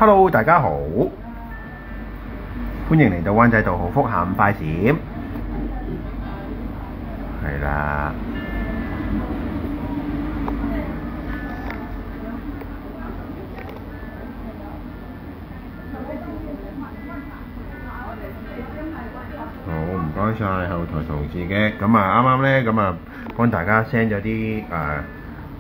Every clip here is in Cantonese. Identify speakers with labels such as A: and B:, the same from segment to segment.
A: Hello， 大家好，歡迎嚟到灣仔道好福下午快閃，係啦。好，唔該晒後台同事嘅，咁啊啱啱咧，咁啊幫大家 send 咗啲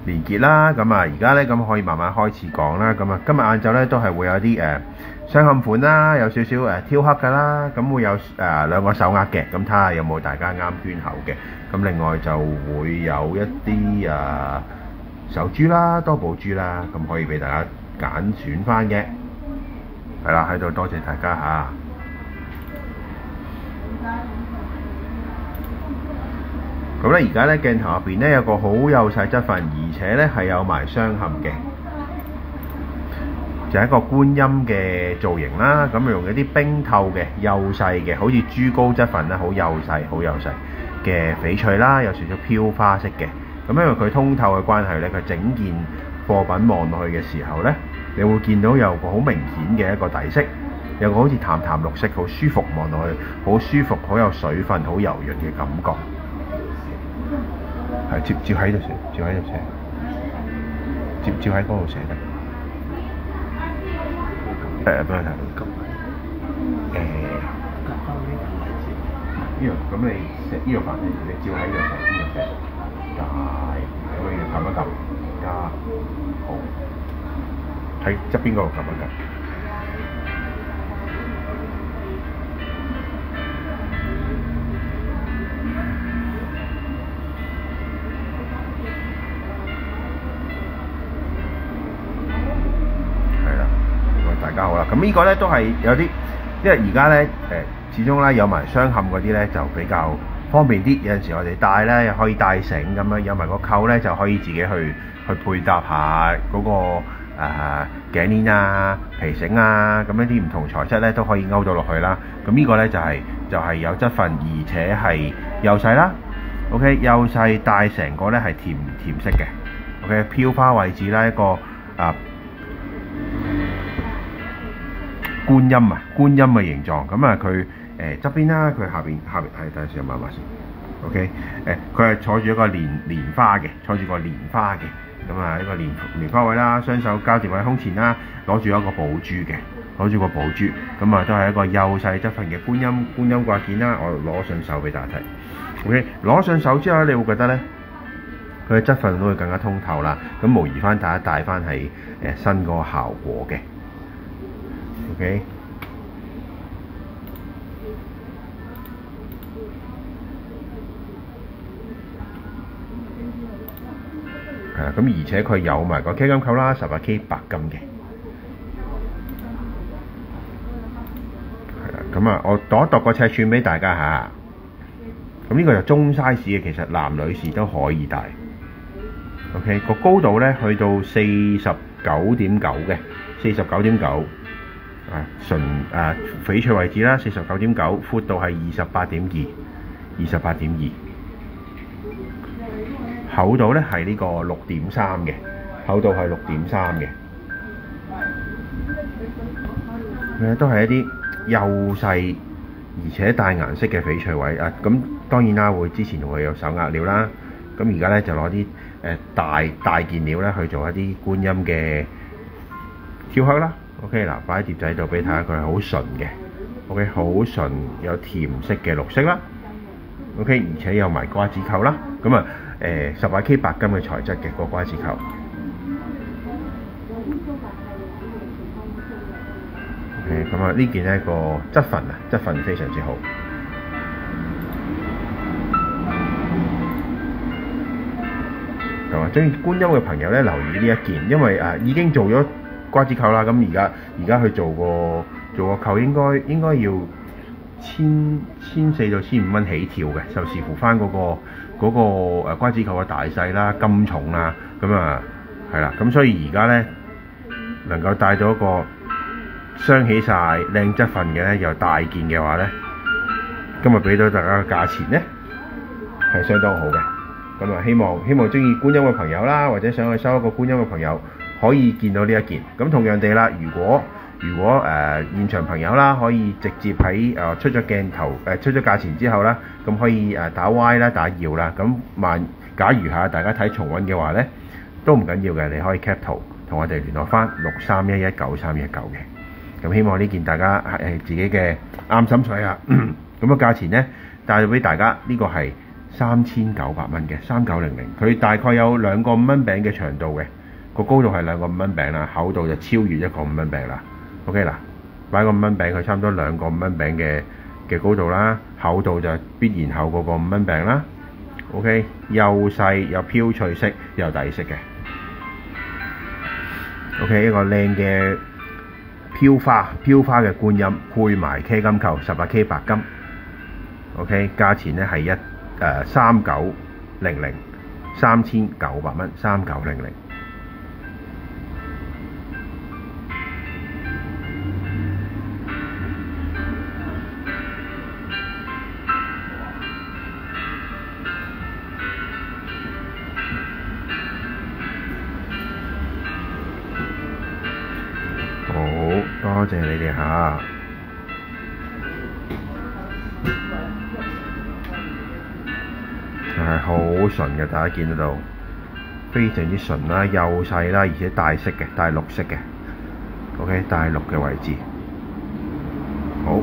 A: 連結啦，咁啊而家咧咁可以慢慢開始講啦，咁啊今日晏晝咧都係會有啲雙嵌款啦，有少少挑黑㗎啦，咁會有兩個手鈪嘅，咁睇下有冇大家啱圈口嘅，咁另外就會有一啲手珠啦、多寶珠啦，咁可以俾大家揀選翻嘅，係啦，喺度多謝大家嚇。咁咧而家咧鏡頭入邊咧有個好幼細質份，而且咧係有埋雙嵌嘅，就係一個觀音嘅造型啦。咁用一啲冰透嘅幼細嘅，好似珠高質份啦，好幼細嘅翡翠啦，有少少飄花色嘅。咁因為佢通透嘅關係咧，佢整件貨品望落去嘅時候咧，你會見到有個好明顯嘅一個底色，有個好似淡淡綠色，好舒服，望落去好舒服，好有水分，好柔潤嘅感覺。係照喺度寫，照喺度寫，照喺嗰度寫得。俾我睇。呢度咁你寫呢度範你照喺度寫，呢度寫。加，咁你要撳一撳，加，好。喺側邊嗰度撳一撳。大家好啦，咁呢個咧都係有啲，因為而家咧始終咧有埋雙嵌嗰啲咧就比較方便啲，有陣時我哋戴咧又可以戴繩咁樣，有埋個扣咧就可以自己去配搭下嗰個頸鏈啊、皮繩啊，咁一啲唔同材質咧都可以勾到落去啦。咁呢個咧就係有質份，而且係幼細啦。OK， 幼細戴成個咧係甜色嘅。OK， 飄花位置啦，一個觀音嘅形狀，咁啊佢側邊啦，佢下邊係等陣先慢慢先 ，OK， 佢係坐住一個蓮花嘅，咁啊一個蓮花位啦，雙手交疊喺胸前啦，攞住一個寶珠嘅，咁啊都係一個幼細質份嘅觀音掛件啦，我攞上手俾大家睇 ，OK， 攞上手之後咧，你會覺得咧佢嘅質份都會更加通透啦，咁模擬翻大家戴翻係新嗰個效果嘅。OK， 係啦，咁而且佢有埋個 K 金扣啦，18K 白金嘅，係啦，咁啊，我度一度個尺寸俾大家嚇，咁呢個就中 size 嘅，其實男女士都可以戴。OK， 個高度咧去到49.9嘅，49.9。純翡翠位置啦，49.9，闊度係28.2，厚度咧係呢個6.3嘅，厚度係6.3嘅，都係一啲幼細而且帶顏色嘅翡翠位啊。咁當然啦，會之前會有手鈪料啦，咁而家咧就攞啲大件料咧去做一啲觀音嘅挑黑啦。OK 嗱，擺喺碟仔度俾你睇下，佢係好純嘅。OK， 好純有甜色嘅綠色啦。OK， 而且有埋瓜子扣啦。咁啊18K 白金嘅材質嘅個瓜子扣。OK， 咁啊呢件呢個質份非常之好。咁啊，中意觀音嘅朋友咧留意呢一件，因為已經做咗瓜子扣啦，咁而家去做個扣應該要1400到1500蚊起跳嘅，就視乎翻嗰個瓜子扣嘅大細啦、金重啦，咁啊係啦，咁所以而家咧能夠帶到一個鑲起晒靚質份嘅咧，又大件嘅話咧，今日俾到大家嘅價錢咧係相當好嘅。咁啊，希望中意觀音嘅朋友啦，或者想去收一個觀音嘅朋友，可以見到呢一件。咁同樣地啦，如果如果現場朋友啦，可以直接喺出咗鏡頭出咗價錢之後啦，咁可以打 Y 啦，打耀啦。咁假如大家睇重溫嘅話咧，都唔緊要嘅，你可以 cap 圖同我哋聯絡翻63119319嘅。咁希望呢件大家係自己嘅啱心水啊！咁個價錢咧帶到俾大家，呢個係3900蚊嘅3900，佢大概有2個5蚊餅嘅長度嘅，個高度係2個5蚊餅啦，厚度就超越1個5蚊餅啦。OK 嗱，擺個5蚊餅佢差唔多2個5蚊餅嘅高度啦，厚度就必然厚過個5蚊餅啦。OK， 又細又飄脆色又抵色嘅。OK， 一個靚嘅飄花嘅觀音，配埋 K 金扣18K 白金。OK， 價錢咧係3900 3900蚊3900。好多謝你哋嚇。係好純嘅，大家見得到，非常之純啦，幼細啦，而且帶色嘅，帶綠色嘅。OK， 帶綠嘅位置。好。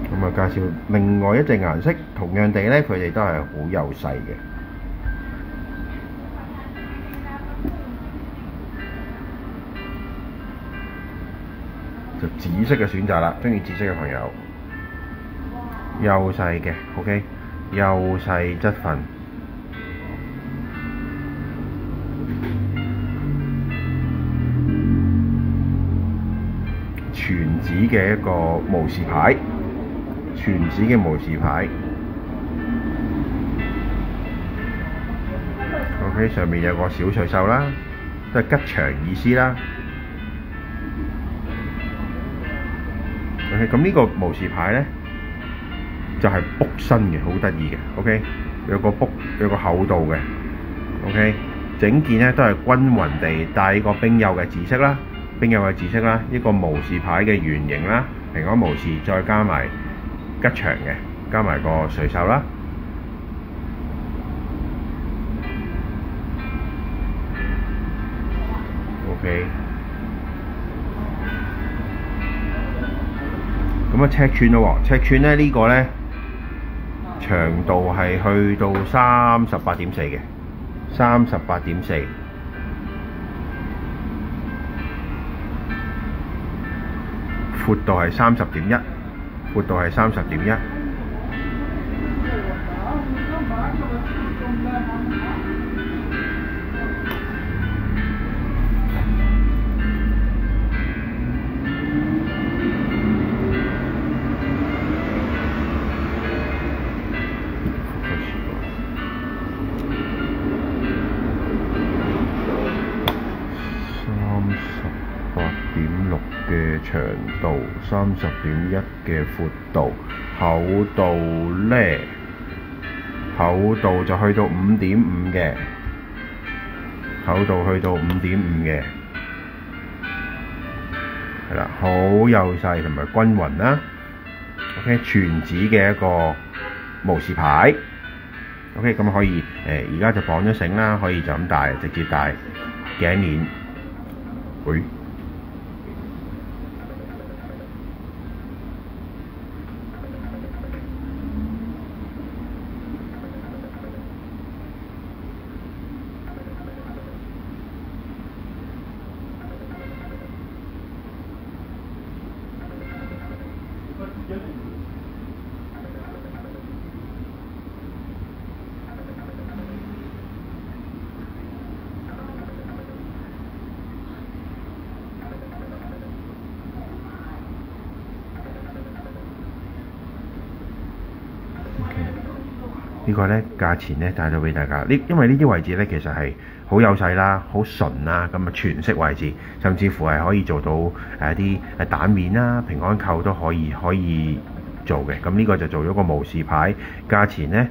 A: 咁啊，介紹另外一隻顏色，同樣地咧，佢哋都係好幼細嘅。就紫色嘅選擇啦，中意紫色嘅朋友，幼細嘅 ，OK， 幼細質份，全紫嘅一個無事牌，全紫嘅無事牌 ，OK， 上面有個小翠繡啦，都係吉祥意思啦。OK， 咁呢個無事牌咧就係卜身嘅，好得意嘅。OK， 有個厚度嘅。OK， 整件咧都係均勻地帶個冰釉嘅紫色啦，一個無事牌嘅圓形啦，平安無事，再加埋吉祥嘅，加埋個垂繡啦。OK。咁啊，尺寸咯喎，尺寸咧呢個咧長度係去到38.4嘅，38.4，闊度係30.1，嘅長度，30.1嘅闊度，厚度就去到5.5嘅，係啦，好幼細同埋均勻啦。OK， 全紫嘅一個無事牌。OK， 咁可以而家就綁咗繩啦，可以就咁戴，直接戴頸鏈。會。個咧價錢咧帶到俾大家。因為呢啲位置咧其實係好幼細啦，好純啦，咁啊全色位置，甚至乎係可以做到一啲蛋面啦、平安扣都可以做嘅。咁呢個就做咗個無事牌，價錢咧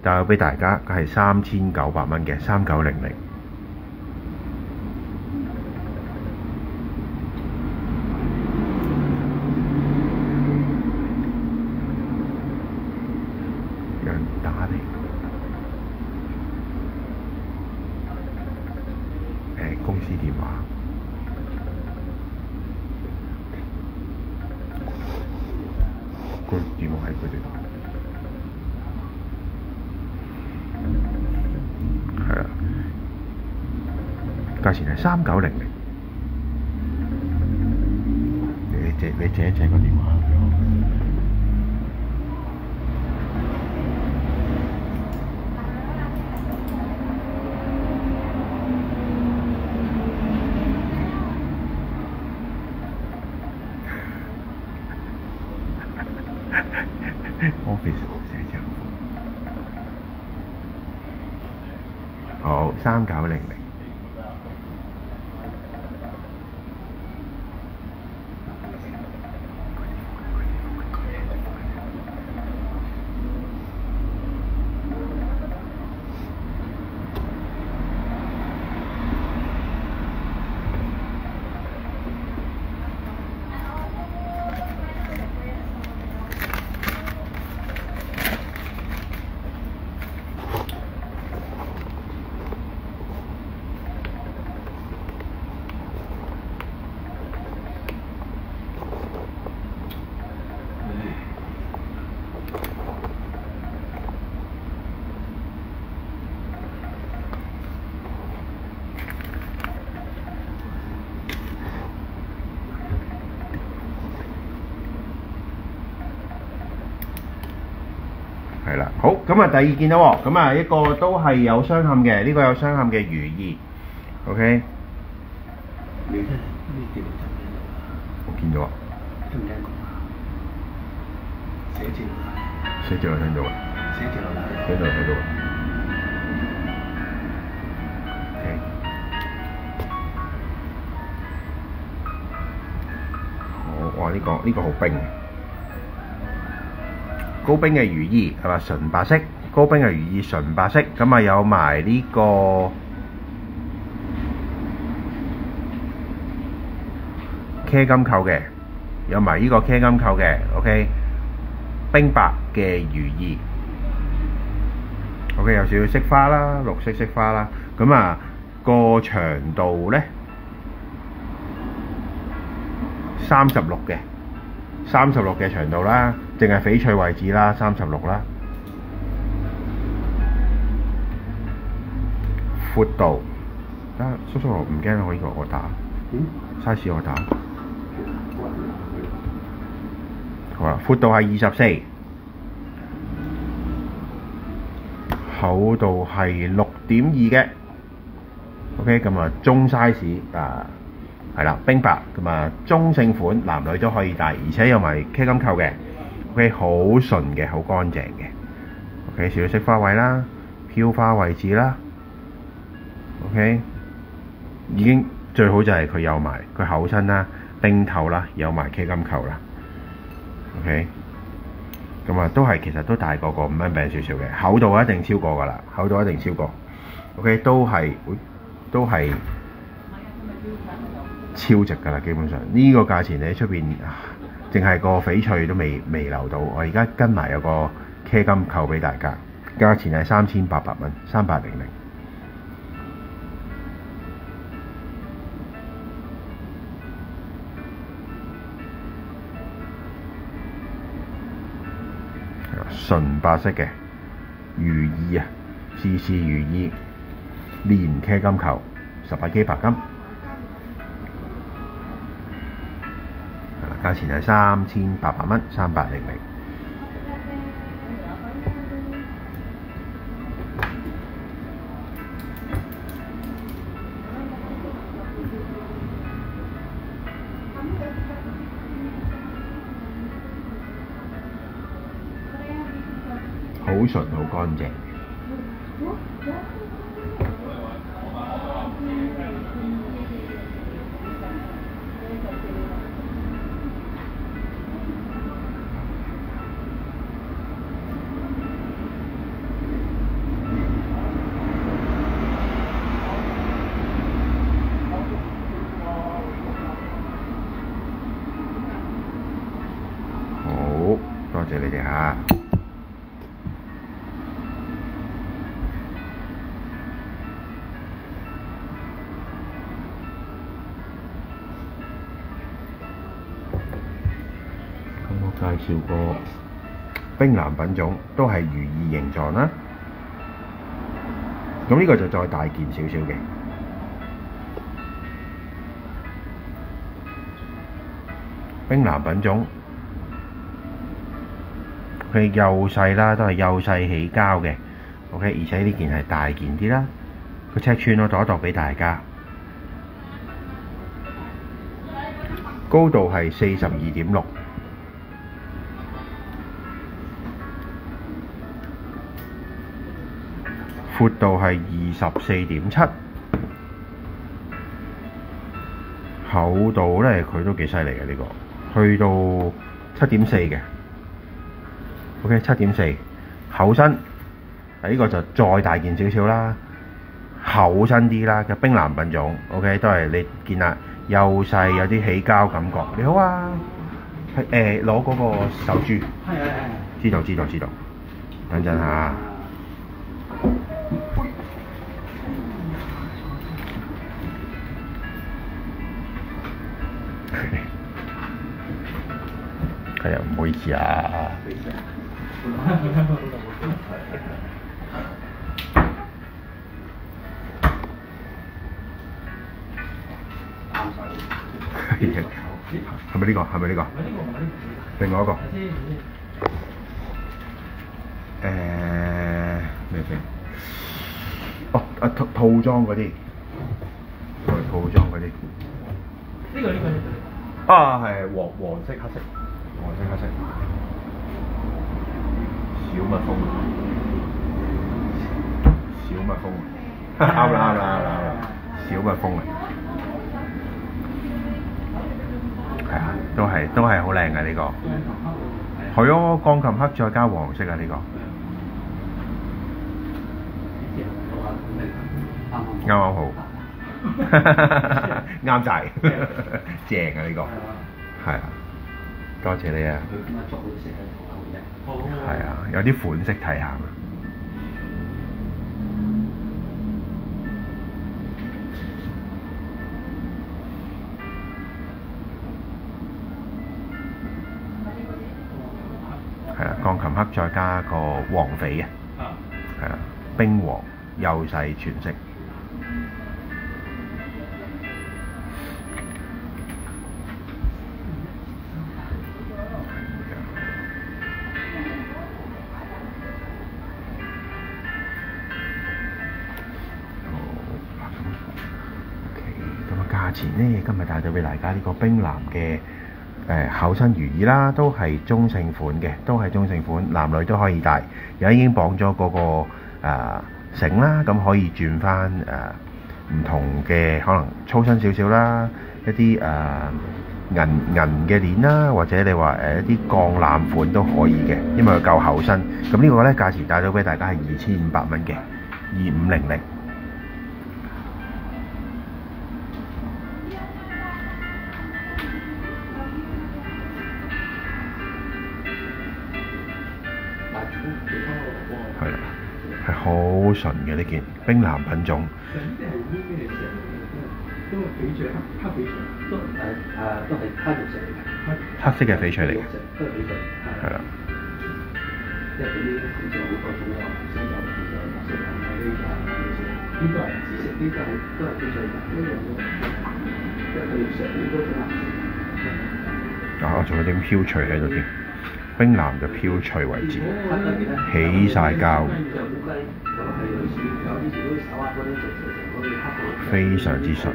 A: 帶到俾大家係3900蚊嘅3900。打嚟公司電話，個電話喺佢哋度，係啦，價錢係3900。你借一借個電話。Office 寫字好3900。係啦，好咁啊，第二件啦喎，咁啊一個都係有雙嵌嘅，呢個有雙嵌嘅如意 ，OK。你呢啲我見到啊。聽唔聽講啊？寫字我聽到啊。寫字樓睇到。OK。好，哇！呢個好冰。高冰嘅如意係嘛，純白色，高冰嘅如意純白色，咁啊有埋呢個茄金扣嘅，有埋呢個茄金扣嘅 ，OK， 冰白嘅如意 ，OK 有少少色花啦，綠色色花啦，咁啊個長度咧36嘅。36嘅長度啦，淨係翡翠位置啦，36啦。闊度，叔叔唔驚可以我打，size 我打。好啦，闊度係24，厚度係6.2嘅。OK， 咁啊中 size 係啦，冰白咁啊，中性款，男女都可以戴，而且有埋茄金扣嘅 ，OK， 好純嘅，好乾淨嘅 ，OK， 少少色花位啦，飄花位置啦 ，OK， 已經最好就係佢有埋佢厚身啦，冰透啦，有埋茄金扣啦 ，OK， 咁啊都係其實都大過個5蚊餅少少嘅，厚度一定超過㗎啦，厚度一定超過 ，OK， 都係超值㗎啦，基本上呢個價錢你喺出邊，淨係個翡翠都未留到。我而家跟埋有個茄金扣俾大家，價錢係3800蚊，3800。純白色嘅如意啊，事事如意，連茄金扣18K白金。價錢係3800蚊，3800。好純，好乾淨。多謝你哋嚇。咁我介紹個冰藍品種，都係如意形狀啦。咁呢個就再大件少少嘅。冰藍品種。佢幼細啦，都係幼細起膠嘅 ，OK， 而且呢件係大件啲啦。個尺寸我度一度俾大家，高度係42.6，闊度係24.7，厚度咧佢都幾犀利嘅呢個，去到7.4嘅。OK， 7.4，厚身，呢個就再大件少少啦，厚身啲啦嘅冰藍品種 ，OK， 都係你見啦，幼細有啲起膠感覺。你好啊，係攞嗰個手珠，知道，等陣嚇。係啊，唔好意思啊。係咪呢個？係咪呢個？另外一個。咩先？哦，套裝嗰啲，套裝嗰啲。呢個。啊，係黃色、黑色。小蜜蜂，啱啦，小蜜蜂啊，係啊，都係好靚嘅呢個，係咯，鋼琴黑再加黃色啊呢個，啱好，啱晒，正啊呢個，係啊，多謝你啊，係啊，有啲款式睇下。係啦，鋼琴黑再加個黃翡嘅，係啦，冰黃幼細全色。價錢呢，今日帶咗俾大家呢個冰藍嘅厚身如意啦，都係中性款嘅，男女都可以戴。而家已經綁咗嗰個繩啦，咁可以轉翻唔同嘅可能粗身少少啦，一啲銀嘅鏈啦，或者你話一啲鋼纜款都可以嘅，因為佢夠厚身。咁呢個呢，價錢帶咗俾大家係2500蚊嘅，2500。係啦，係好純嘅呢件冰藍品種。黑色嘅翡翠嚟嘅，係啦。啊，仲有啲飄翠喺度添。冰藍嘅飄翠位置，起晒膠，非常之純。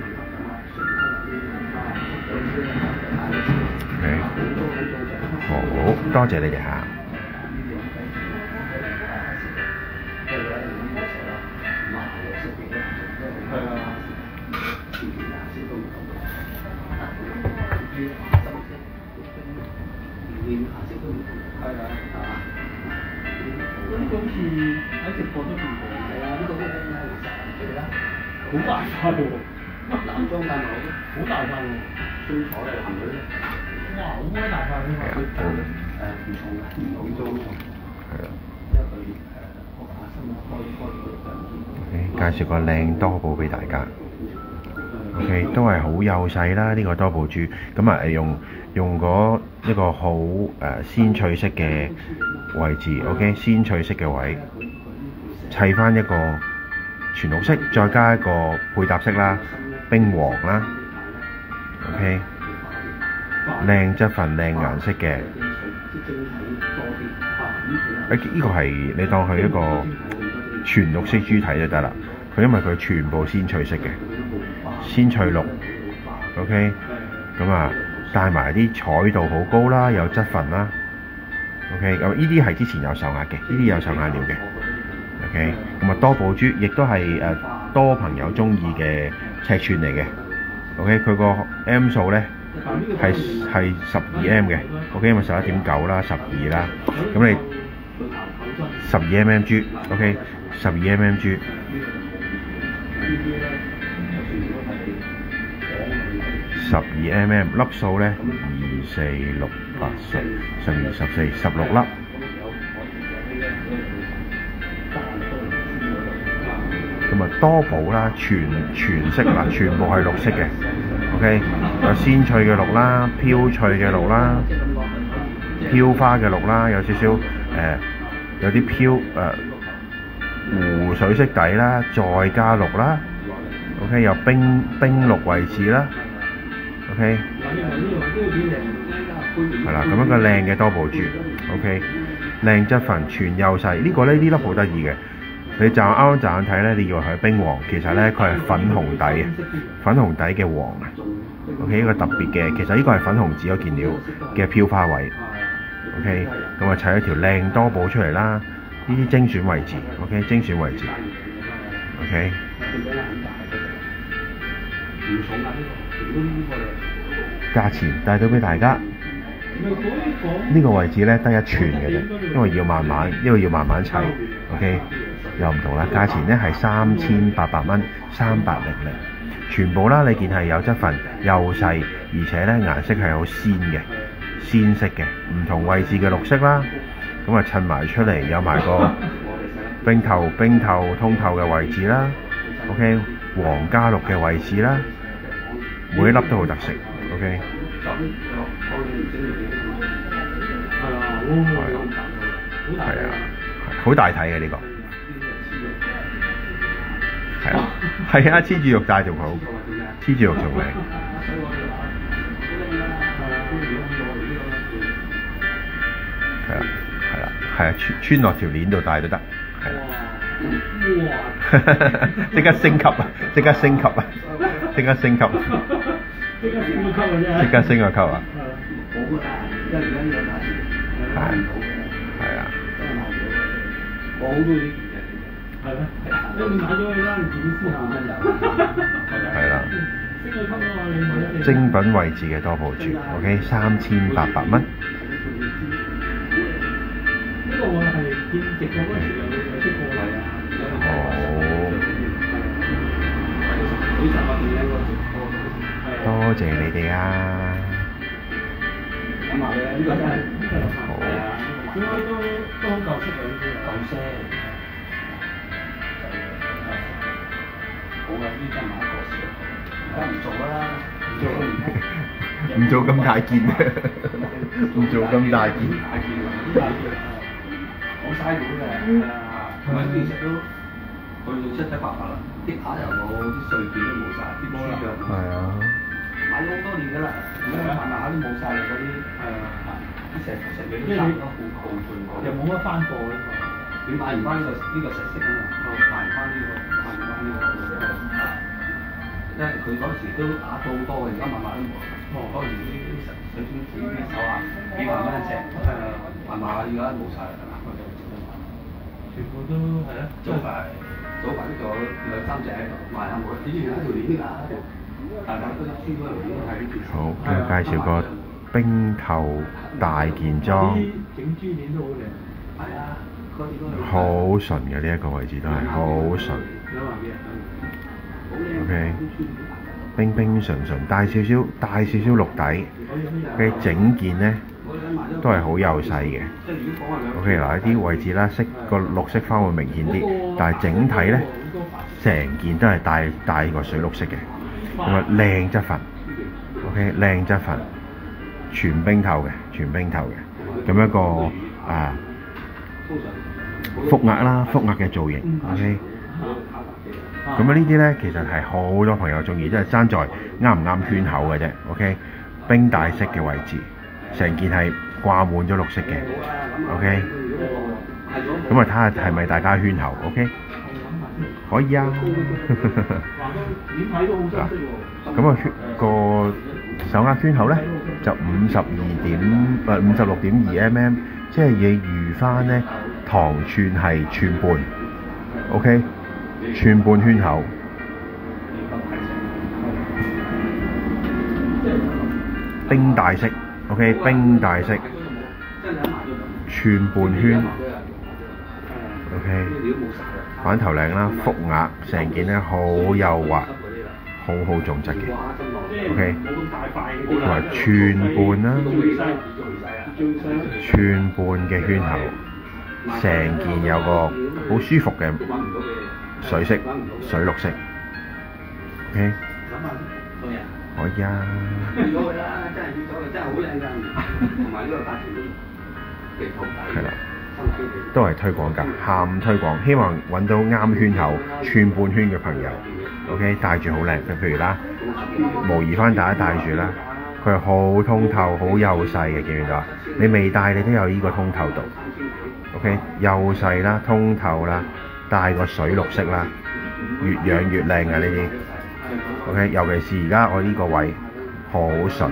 A: OK， 好多謝你哋嚇。
B: 係啊。係啊。呢個好似喺直播都見過。係啊，呢個都好大塊喎。男裝間好，好大塊喎。中彩嘅男女咧。哇！好鬼大塊呢個。唔重嘅，唔重裝。
A: 係啊。
B: 因為佢學下新開
A: 介紹個靚多寶俾大家。OK， 都係好幼細啦，呢個多寶珠。咁啊用嗰一個好鮮翠色嘅位置 ，OK， 鮮翠色嘅位，砌翻一個全綠色，再加一個配搭色啦，冰黃啦 ，OK， 靚質份、靚顏色嘅。呢個係你當佢一個全綠色珠體就得啦。佢因為佢全部鮮翠色嘅，鮮翠綠 ，OK， 咁啊帶埋啲彩度好高啦，有質份啦 ，OK， 咁呢啲係之前有售額嘅，呢啲有售額料嘅 ，OK， 咁啊多寶珠亦都係多朋友中意嘅尺寸嚟嘅 ，OK， 佢個 M 數咧係12M 嘅 ，OK， 因為11.9啦，12啦，咁你12mm 珠 ，OK， 12mm 珠。12mm 粒數咧2、4、6、8、10、12、14、16粒。咁啊多寶啦，全色啦，全部係綠色嘅。OK， 有鮮翠嘅綠啦，飄翠嘅綠啦，飄花嘅綠啦，有少少有啲湖水色底啦，再加綠啦。OK， 有冰綠位置啦。OK， 係啦，咁樣個靚嘅多寶珠 ，OK， 靚質份，全幼細。呢個咧呢粒好得意嘅，你啱啱驟眼睇咧，你以為佢係冰黃，其實咧佢係粉紅底嘅，粉紅底嘅黃啊。OK， 呢個特別嘅，其實呢個係粉紅紙嗰件料嘅飄花位。OK， 咁啊砌咗條靚多寶出嚟啦，呢啲精選位置 ，OK， 精選位置 ，OK。價錢帶到俾大家，呢個位置咧得1寸嘅啫，因為要慢慢砌 ，OK， 又唔同啦。價錢咧係3800蚊，3800，全部啦，你見係有質份、幼細，而且咧顏色係好鮮嘅，鮮色嘅，唔同位置嘅綠色啦，咁啊襯埋出嚟，有埋個冰透、通透嘅位置啦 ，OK， 黃加綠嘅位置啦。每一粒都好特色 ，OK。係啊，好大體嘅呢個。係啊，黐住肉帶仲好，黐住肉仲靚。係啊，穿落條鏈度戴都得，係啊。即刻升級啊！即刻升級啊！即刻升級！即刻升個級啊！係啊！我好中意呢件嘢。係咩？你買咗佢啦，你自己試下。係啦。精品位置嘅多寶珠 ，OK， 3800蚊。呢個我係見直播嗰陣時有出過嚟啊。多謝你哋啊！咁啊，呢個真係好啊，應該都好舊式嘅，舊式。好啊，呢間買一個先，而家唔做啦，唔做咁大件啊！唔做咁大件。好嘥料嘅，係啊，同埋其實都去到七七八八啦，啲卡又冇，啲碎片都冇晒，啲豬腳。係啊。買咗好多年㗎啦，而家買下都冇晒啦嗰啲。係啊。啲石嘢都差唔多好半個。又冇乜翻貨㗎嘛？你買唔翻呢個石色啊嘛？買唔翻呢個。因為佢嗰時都打到好多嘅，而家慢慢都冇。嗰時啲水晶片啲手啊，幾萬蚊一隻，慢慢而家冇晒啦，係嘛？全部都係啊，都係。
B: 早排都仲有兩三隻喺度賣下冇，以前有一條鏈㗎，大家都穿嗰條鏈係呢件。
A: 好，跟住介紹個冰頭大件裝，
B: 整珠鏈都好靚。係啊，
A: 好純嘅呢一個位置都係好純。OK， 冰冰純純，帶少少綠底嘅整件呢，都係好幼細嘅。OK， 嗱呢啲位置啦，個綠色花會明顯啲，但係整體呢，成件都係帶個水綠色嘅，咁啊靚質份。OK， 靚質份，全冰透嘅，咁一個腹額啦，腹額嘅造型。OK。咁啊呢啲咧其實係好多朋友中意，即係爭在啱唔啱圈口嘅啫。OK， 冰帶式嘅位置，成件係掛滿咗綠色嘅。OK， 咁啊睇下係咪大家圈口 ？OK， 可以啊。咁啊個手握圈口咧就56.2 mm， 即係你預翻咧糖寸係寸半。OK。寸半圈口，冰帶式 ，OK， 冰帶式，寸半圈 ，OK， 反頭領啦，腹額成件咧好幼滑，好重質嘅 ，OK， 同埋寸半啦，寸半嘅圈口，成件有個好舒服嘅。水色、水綠色 ，OK， 可以啊。係啦，都係推廣㗎，下午推廣，希望揾到啱圈口、寸半圈嘅朋友 ，OK， 戴住好靚。譬如啦，模擬翻大家戴住啦，佢係好通透、好幼細嘅，見唔見到啊？你未戴你都有呢個通透度 ，OK， 幼細啦、通透啦。帶個水綠色啦，越養越靚嘅呢啲 ，OK， 尤其是而家我呢個位好純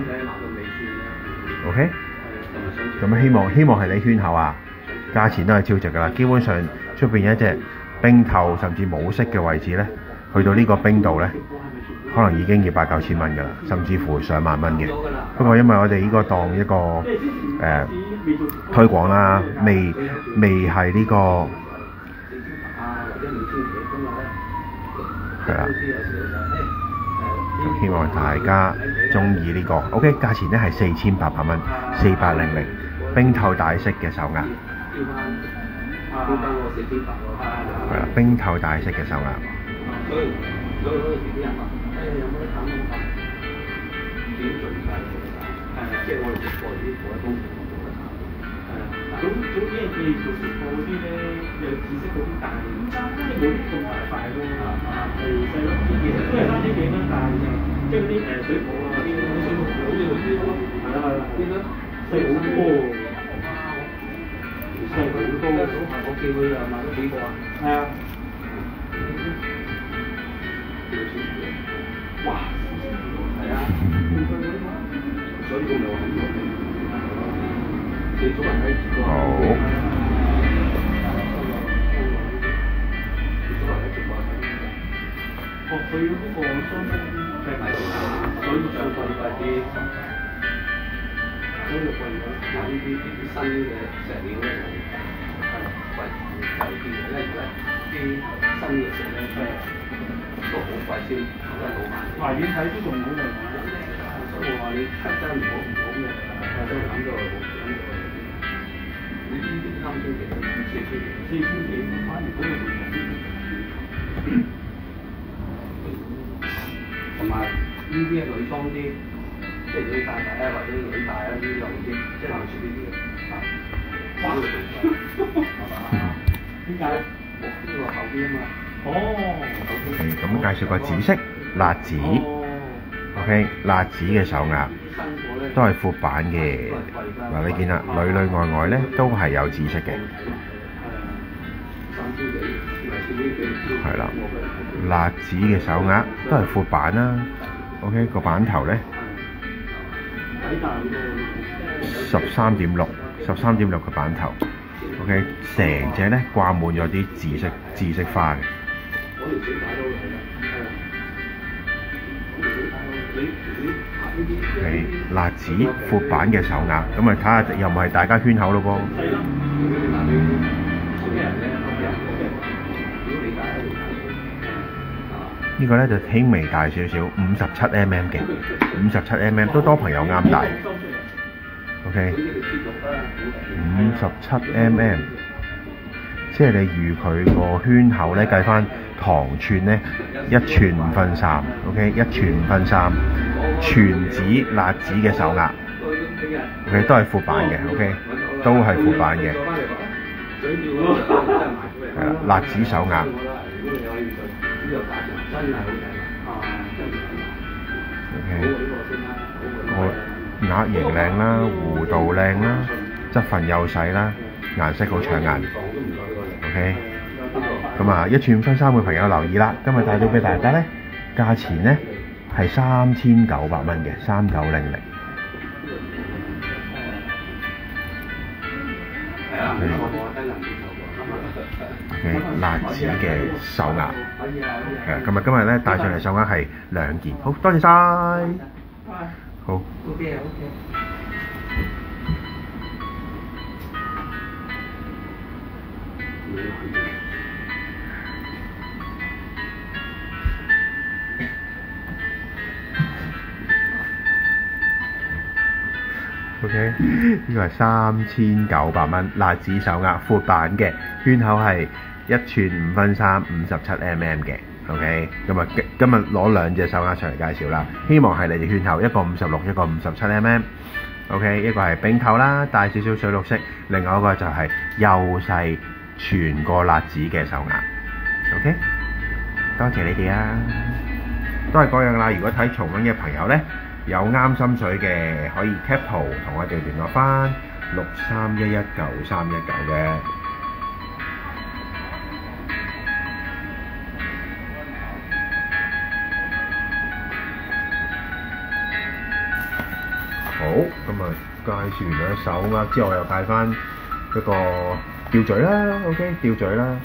A: ，OK， 咁希望係你圈口啊，價錢都係超值㗎啦，基本上出邊一隻冰透甚至冇色嘅位置咧，去到呢個冰度咧，可能已經要8-9千蚊㗎啦，甚至乎上萬蚊嘅。不過因為我哋呢個當一個推廣啦，未係呢個。係啦，咁希望大家中意呢個 ，OK， 價錢咧係4800蚊，4800冰透帶式嘅手鐲，係啦，冰透帶式嘅手鐲。
B: 咁因為佢哋做直播嗰啲咧，有紫色嗰啲大，即係冇啲咁大塊咯，係細粒啲嘅，都係3千幾蚊大嘅，即係嗰啲水泡啊，啲水泡好似嗰啲咯，係啦，啲咧細好多，細好多，我見佢又買咗幾個啊，係啊，哇，係啊，所以佢咪話咁多。好。哦，佢嗰個雙峰係咪所以上貴啲？所以貴咗。嗱呢啲新嘅石料咧係貴啲嘅，因為啲新嘅石咧都好貴先，真係好慢。華遠睇都仲好靚，所以我話你真係唔好咩，都諗到。4,000幾，反而嗰個同埋呢啲係女裝啲，即係女大大啊，或者女大啊呢啲又啲，即係男士呢啲啊。哇！點解？呢個厚啲啊嘛。哦。
A: 咁介紹個紫色辣紫 ，OK， 辣紫嘅手鐲。都係闊版嘅，嗱你見啦，裏外咧都係有紫色嘅，係啦，辣紫嘅手鐲都係闊版啦 ，OK 個版頭咧13.6嘅版頭 ，OK 成隻咧掛滿咗啲紫色花嘅係辣子闊版嘅手鴨，咁啊睇下又唔係大家圈口咯噃。呢個咧就輕微大少少，57mm 嘅，57mm 都多朋友啱大。OK， 57mm， 即係你預佢個圈口咧計翻糖寸咧1寸5分3 ，OK， 1寸5分3，全指辣子嘅手鴨 ，OK 都係闊版嘅 ，OK 都係闊版嘅，係啦，辣子手鴨。OK， 個額型靚啦，弧度靚啦，質份幼細啦，顏色好搶眼。OK， 咁啊1寸5分3嘅朋友留意啦，今日帶到俾大家咧，價錢咧係3900蚊嘅，3900。OK， 辣子嘅手鴨，係今日咧帶上嚟手鴨係2件，好多謝晒，好。OK， 呢個係3900蚊，辣子手鴨闊版嘅，圈口係1寸5分3 57mm 嘅。OK， 咁啊今日攞2隻手鴨上嚟介紹啦，希望係你哋圈口，一個56，一個57mm。OK， 一個係冰透啦，帶少少水綠色，另外一個就係幼細全個辣子嘅手鴨。OK， 多謝你哋啊，都係嗰樣啦。如果睇重溫嘅朋友呢，有啱心水嘅可以 cap 圖同我哋聯絡翻63119319嘅。好，咁啊介紹完咗手鴨之後，又帶翻一個吊嘴啦 ，OK， 吊嘴啦。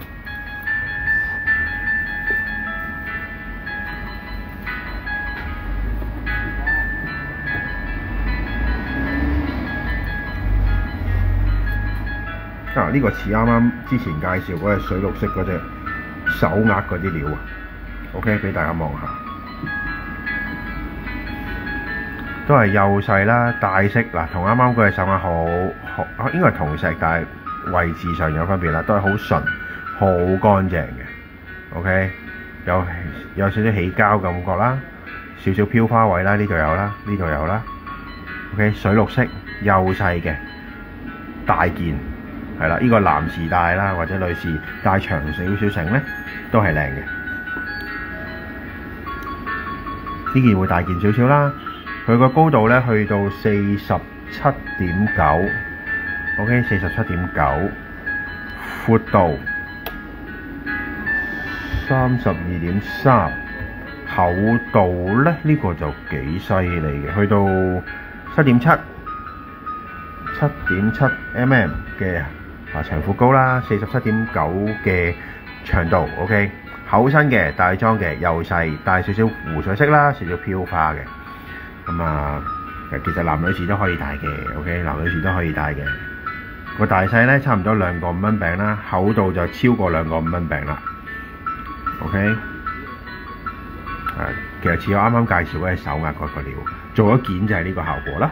A: 呢個似啱啱之前介紹嗰隻水綠色嗰隻手鴨嗰啲料啊 ，OK， 俾大家望下，都係幼細啦，帶色嗱，同啱啱嗰隻手鴨好應該係同石，但係位置上有分別啦，都係好純、好乾淨嘅 ，OK， 有少少起膠感覺啦，少少飄花位啦，呢度有啦，呢度有啦 ，OK， 水綠色幼細嘅大件。係啦，呢個男士戴啦，或者女士戴長少少繩咧，都係靚嘅。呢件會大件少少啦，佢個高度咧去到47.9 ，OK， 47.9， 闊度32.3， 厚度咧呢個就幾犀利嘅，去到7.7 7.7mm 嘅。長闊高啦，47.9嘅長度 ，OK， 厚身嘅，大裝嘅，幼細，帶少少湖水色啦，少少飄花嘅，咁啊，其實男女士都可以戴嘅 ，OK， 男女士都可以戴嘅。個大細咧差唔多2個5蚊餅啦，厚度就超過2個5蚊餅啦 ，OK， 其實似我啱啱介紹嗰隻手鴨嗰個料，做咗件就係呢個效果啦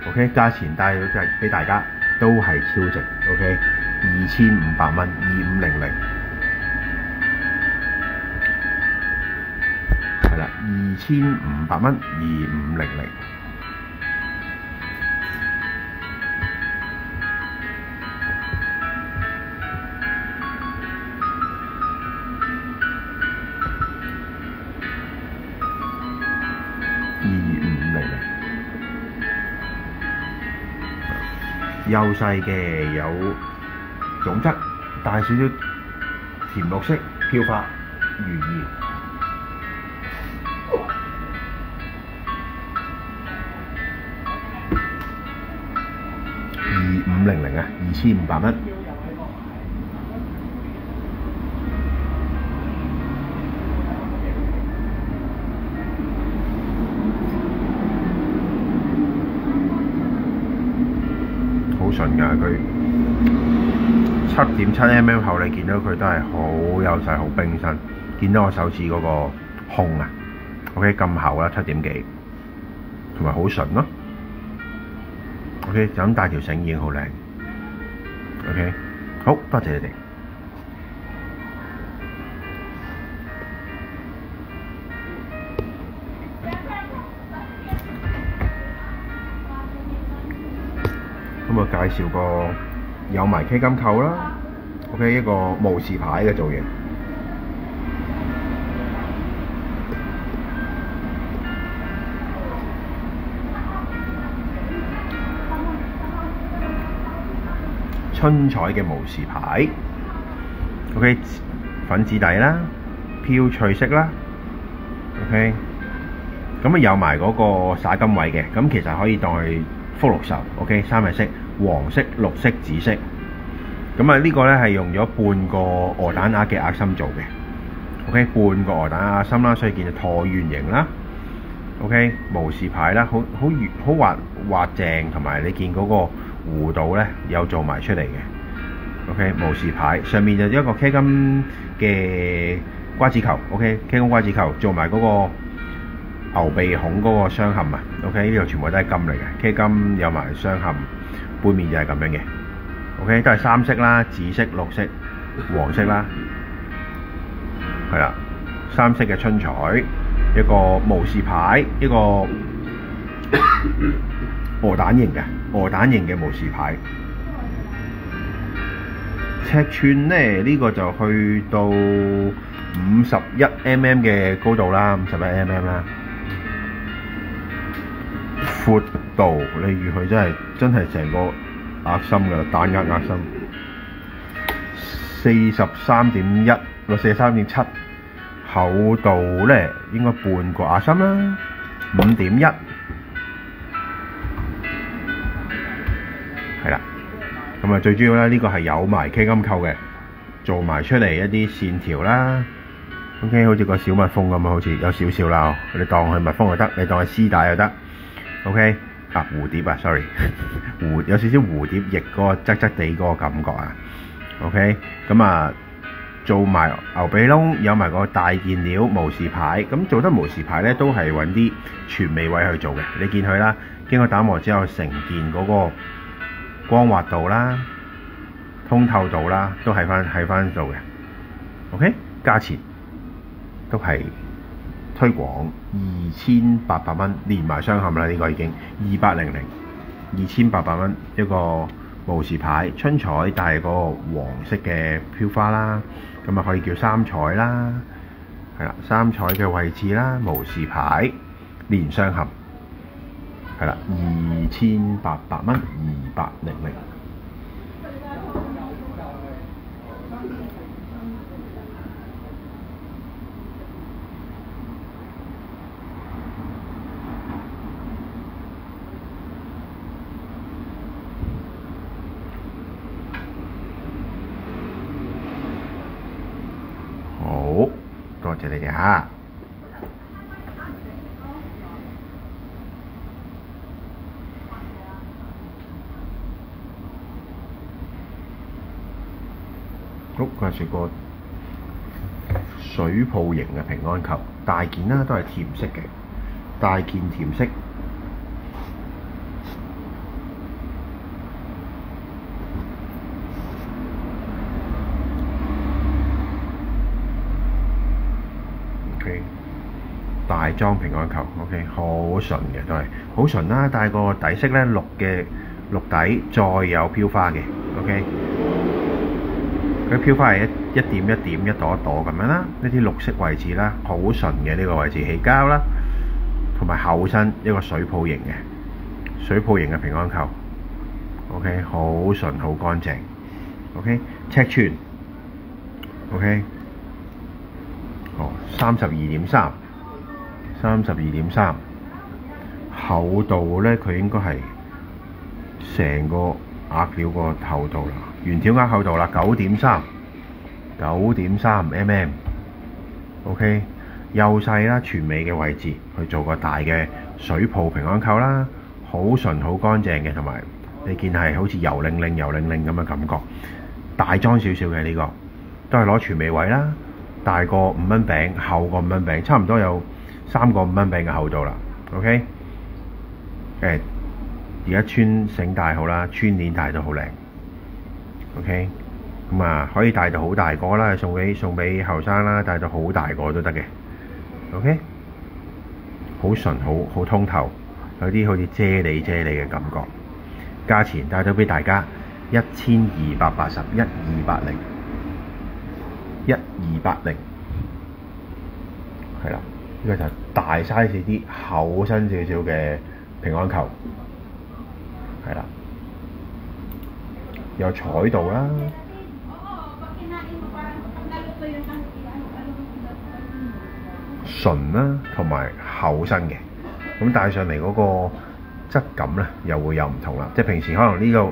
A: ，OK， 價錢帶咗俾大家。都係超值 ，OK， 2500蚊，2500，係啦，2500蚊，2500。幼細嘅有種質，帶少少甜綠色飄花寓意。2500啊，2500蚊。順㗎，佢7.7mm 厚，你見到佢都係好幼細、好冰身。見到我手指嗰個胸啊 ，OK 咁厚啦，7點幾，同埋好順咯。OK 就咁帶條繩已經好靚。OK 好多謝你哋。咁啊，介紹個有埋 K 金扣啦 ，OK 一個無時牌嘅造型，春彩嘅無時牌 ，OK 粉紫底啦，飄翠色啦 ，OK 咁啊有埋嗰個灑金位嘅，咁其實可以當佢福祿壽 ，OK 三日色。黃色、綠色、紫色，咁啊呢個咧係用咗半個鵝蛋鴨嘅鴨心做嘅 ，OK 半個鵝蛋鴨心啦，所以見到橢圓形啦 ，OK 無時牌啦，好滑正，同埋你見嗰個弧度咧有做埋出嚟嘅 ，OK 無時牌上面就一個 K 金嘅瓜子球 ，OK K 金瓜子球做埋嗰個牛鼻孔嗰個雙嵌啊 ，OK 呢度全部都係金嚟嘅 ，K 金有埋雙嵌。背面就係咁樣嘅 ，OK 都係三色啦，紫色、綠色、黃色啦，係啦，三色嘅春彩，一個無時牌，一個鵝蛋型嘅無時牌。尺寸咧呢個就去到51mm嘅高度啦，51mm啦。闊度，例如佢真係成個鴨心㗎，單鴨心，43.1或43.7，厚度咧應該半個鴨心啦，5.1，係啦。咁啊最主要咧呢個係有埋 K 金扣嘅，做埋出嚟一啲線條啦。OK 好似個小蜜蜂咁啊，好似有少少啦，你當佢蜜蜂又得，你當佢絲帶又得。OK 啊蝴蝶啊 ，sorry 有少少蝴蝶翼嗰個側側地嗰個感覺啊。OK 咁啊做埋牛鼻窿，有埋個大件料無時牌。咁做得無時牌咧，都係揾啲全尾位去做嘅。你見佢啦，經過打磨之後，成件嗰個光滑度啦、通透度啦，都係翻做嘅。OK 價錢都係推廣2800蚊，連埋雙嵌啦，呢個已經2800蚊一個無時牌春彩，帶個黃色嘅飄花啦，咁啊可以叫三彩啦，係啦，三彩嘅位置啦，無時牌連雙嵌，係啦，2800蚊2800。好，多謝你哋嚇。好，介紹個水泡型嘅平安球，大件啦，都係甜色嘅，大件甜色。大裝平安球 ，OK， 好純嘅都係好純啦，但係個底色咧綠底，再有飄花嘅 ，OK， 佢飄花係一點一點、一朵一朵咁樣啦，呢啲綠色位置啦，好純嘅呢個位置起膠啦，同埋厚身一個水泡型嘅平安球 ，OK， 好純好乾淨 ，OK， 尺寸 ，OK， 好32.3，厚度咧佢應該係成個鴨料個厚度啦，圓條鴨厚度啦9.3mm，OK， 幼細啦，全尾嘅位置去做個大嘅水泡平安扣啦，好純好乾淨嘅，同埋你見係好似油靈靈咁嘅感覺。大裝少少嘅呢個，都係攞全美位啦，大過5蚊餅，厚過5蚊餅，差唔多有3個5蚊餅嘅厚度啦。OK， 而家穿繩帶好啦，穿鏈帶都好靚。OK， 咁啊可以戴到好大個啦，送俾後生啦，戴到好大個都得嘅。OK， 好純，好通透，有啲好似啫喱嘅感覺。價錢帶到俾大家1280，1280，1280，係啦，呢個就大 size 啲、厚身少少嘅平安球，係啦，有彩度啦。純啦，同埋厚身嘅，咁戴上嚟嗰個質感咧，又會有唔同啦。即係平時可能呢個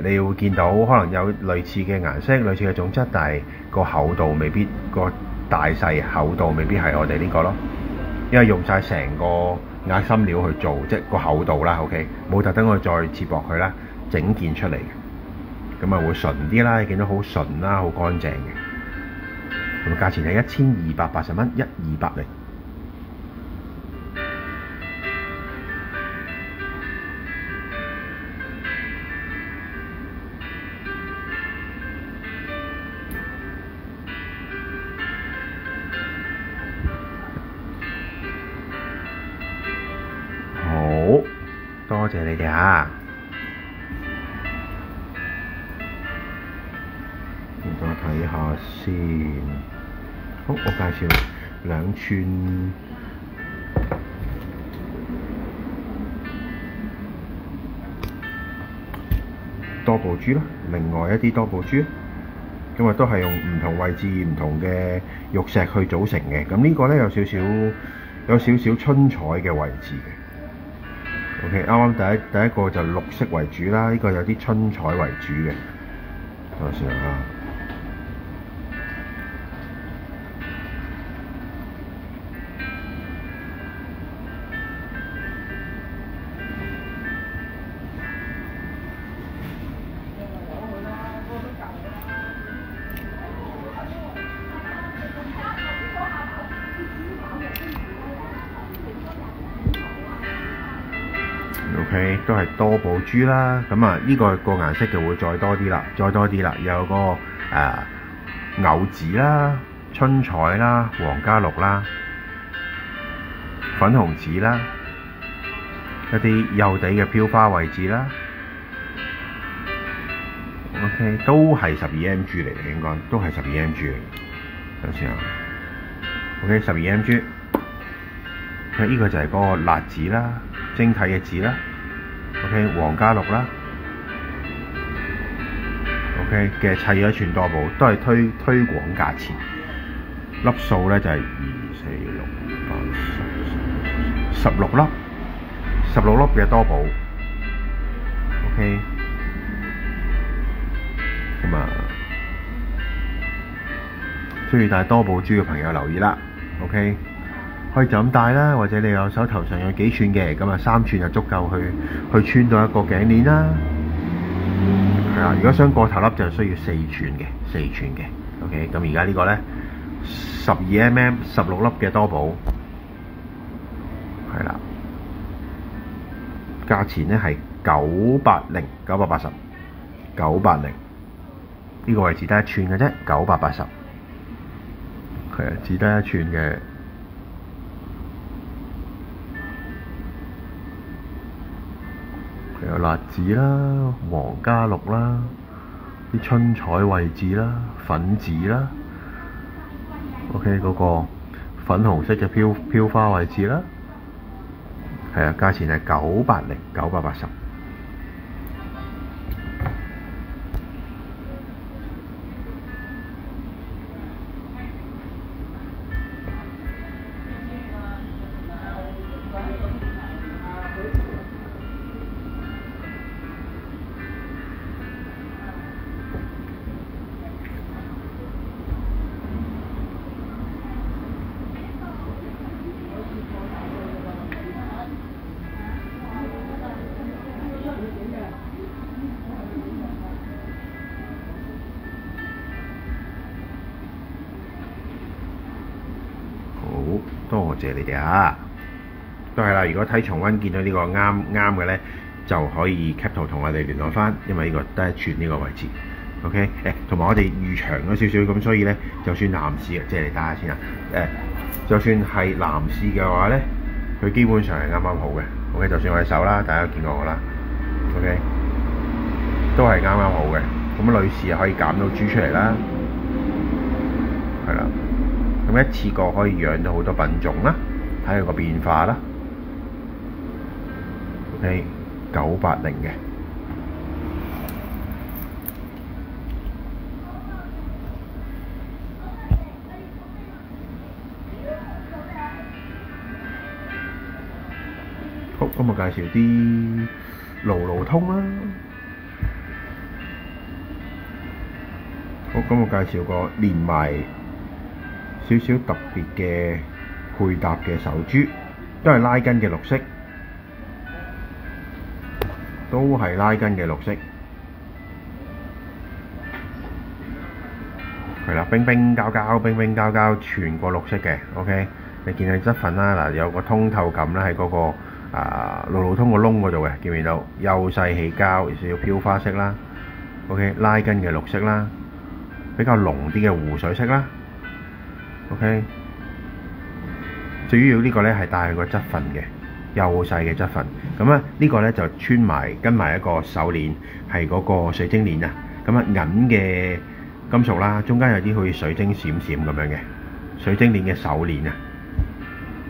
A: 你會見到可能有類似嘅顏色、類似嘅種質，但係個厚度未必，個大細厚度未必係我哋呢個咯。因為用晒成個鴨心料去做，即係個厚度啦。OK， 冇特登去再接駁佢啦，整件出嚟嘅，咁啊會純啲啦。你見到好純啦，好乾淨嘅。咁價錢係1280蚊，1280。好，多謝你哋啊！我睇下先。好，我介紹2寸多寶珠啦，另外一啲多寶珠，咁啊都係用唔同位置、唔同嘅玉石去組成嘅。咁呢個咧有少少春彩嘅位置嘅。OK， 啱啱第一個就綠色為主啦，呢個有啲春彩為主嘅。等下先啊。OK， 都係多寶珠啦，咁啊呢個顏色就會再多啲啦，有個藕紫啦、春彩啦、皇家綠啦、粉紅紫啦，一啲幼地嘅飄花位置啦。OK， 都係12mg 嚟嘅，應該都係12mg 嚟嘅。等先啊。OK， 12mg。呢個就係嗰個辣紫啦，晶體嘅紫啦。OK， 皇家綠啦。OK 嘅砌咗一串多寶，都係推廣價錢。粒數咧就係2、4、6、8、10、16粒，16粒嘅多寶。OK， 咁啊，中意戴多寶珠嘅朋友留意啦。OK。可以就咁戴啦，或者你有手頭上有幾寸嘅，咁啊3寸就足夠去穿到一個頸鏈啦。係啊，如果想過頭粒就需要4寸嘅。OK， 咁而家呢個咧12mm 16粒嘅多寶，係啦，價錢咧係980，呢個位置得1寸嘅啫，980，係啊，只得1寸嘅。有辣紫啦、皇家綠啦、啲春彩位置啦、粉紫啦 ，OK 嗰個粉紅色嘅飄花位置啦，係啊，價錢係980。多謝你哋啊！都係啦，如果睇重溫見到呢個啱嘅咧，就可以 cap 圖同我哋聯絡翻，因為呢個得一寸呢個位置。OK， 同埋我哋預長咗少少，咁所以咧，就算男士即係你打下先啊，就算係男士嘅話咧，佢基本上係啱啱好嘅。OK， 就算我隻手啦，大家見過我啦。OK， 都係啱啱好嘅。咁女士可以減到豬出嚟啦，係啦。咁一次過可以養到好多品種啦，睇佢個變化啦。OK， 980嘅。好，咁我介紹啲路通啦。好，咁我介紹個連埋少少特別嘅配搭嘅手珠，都係拉筋嘅綠色，係啦，冰冰膠膠，全個綠色嘅。OK， 你見佢質粉啦，嗱有個通透感啦喺嗰個路通個窿嗰度嘅，見唔見到？幼細起膠，少少飄花色啦。OK， 拉筋嘅綠色啦，比較濃啲嘅湖水色啦。OK， 最主要呢個咧係帶佢個質粉嘅，幼細嘅質粉。咁啊呢個咧就跟埋一個手鏈，係嗰個水晶鏈啊。咁啊銀嘅金屬啦，中間有啲好似水晶閃閃咁樣嘅水晶鏈嘅手鏈啊。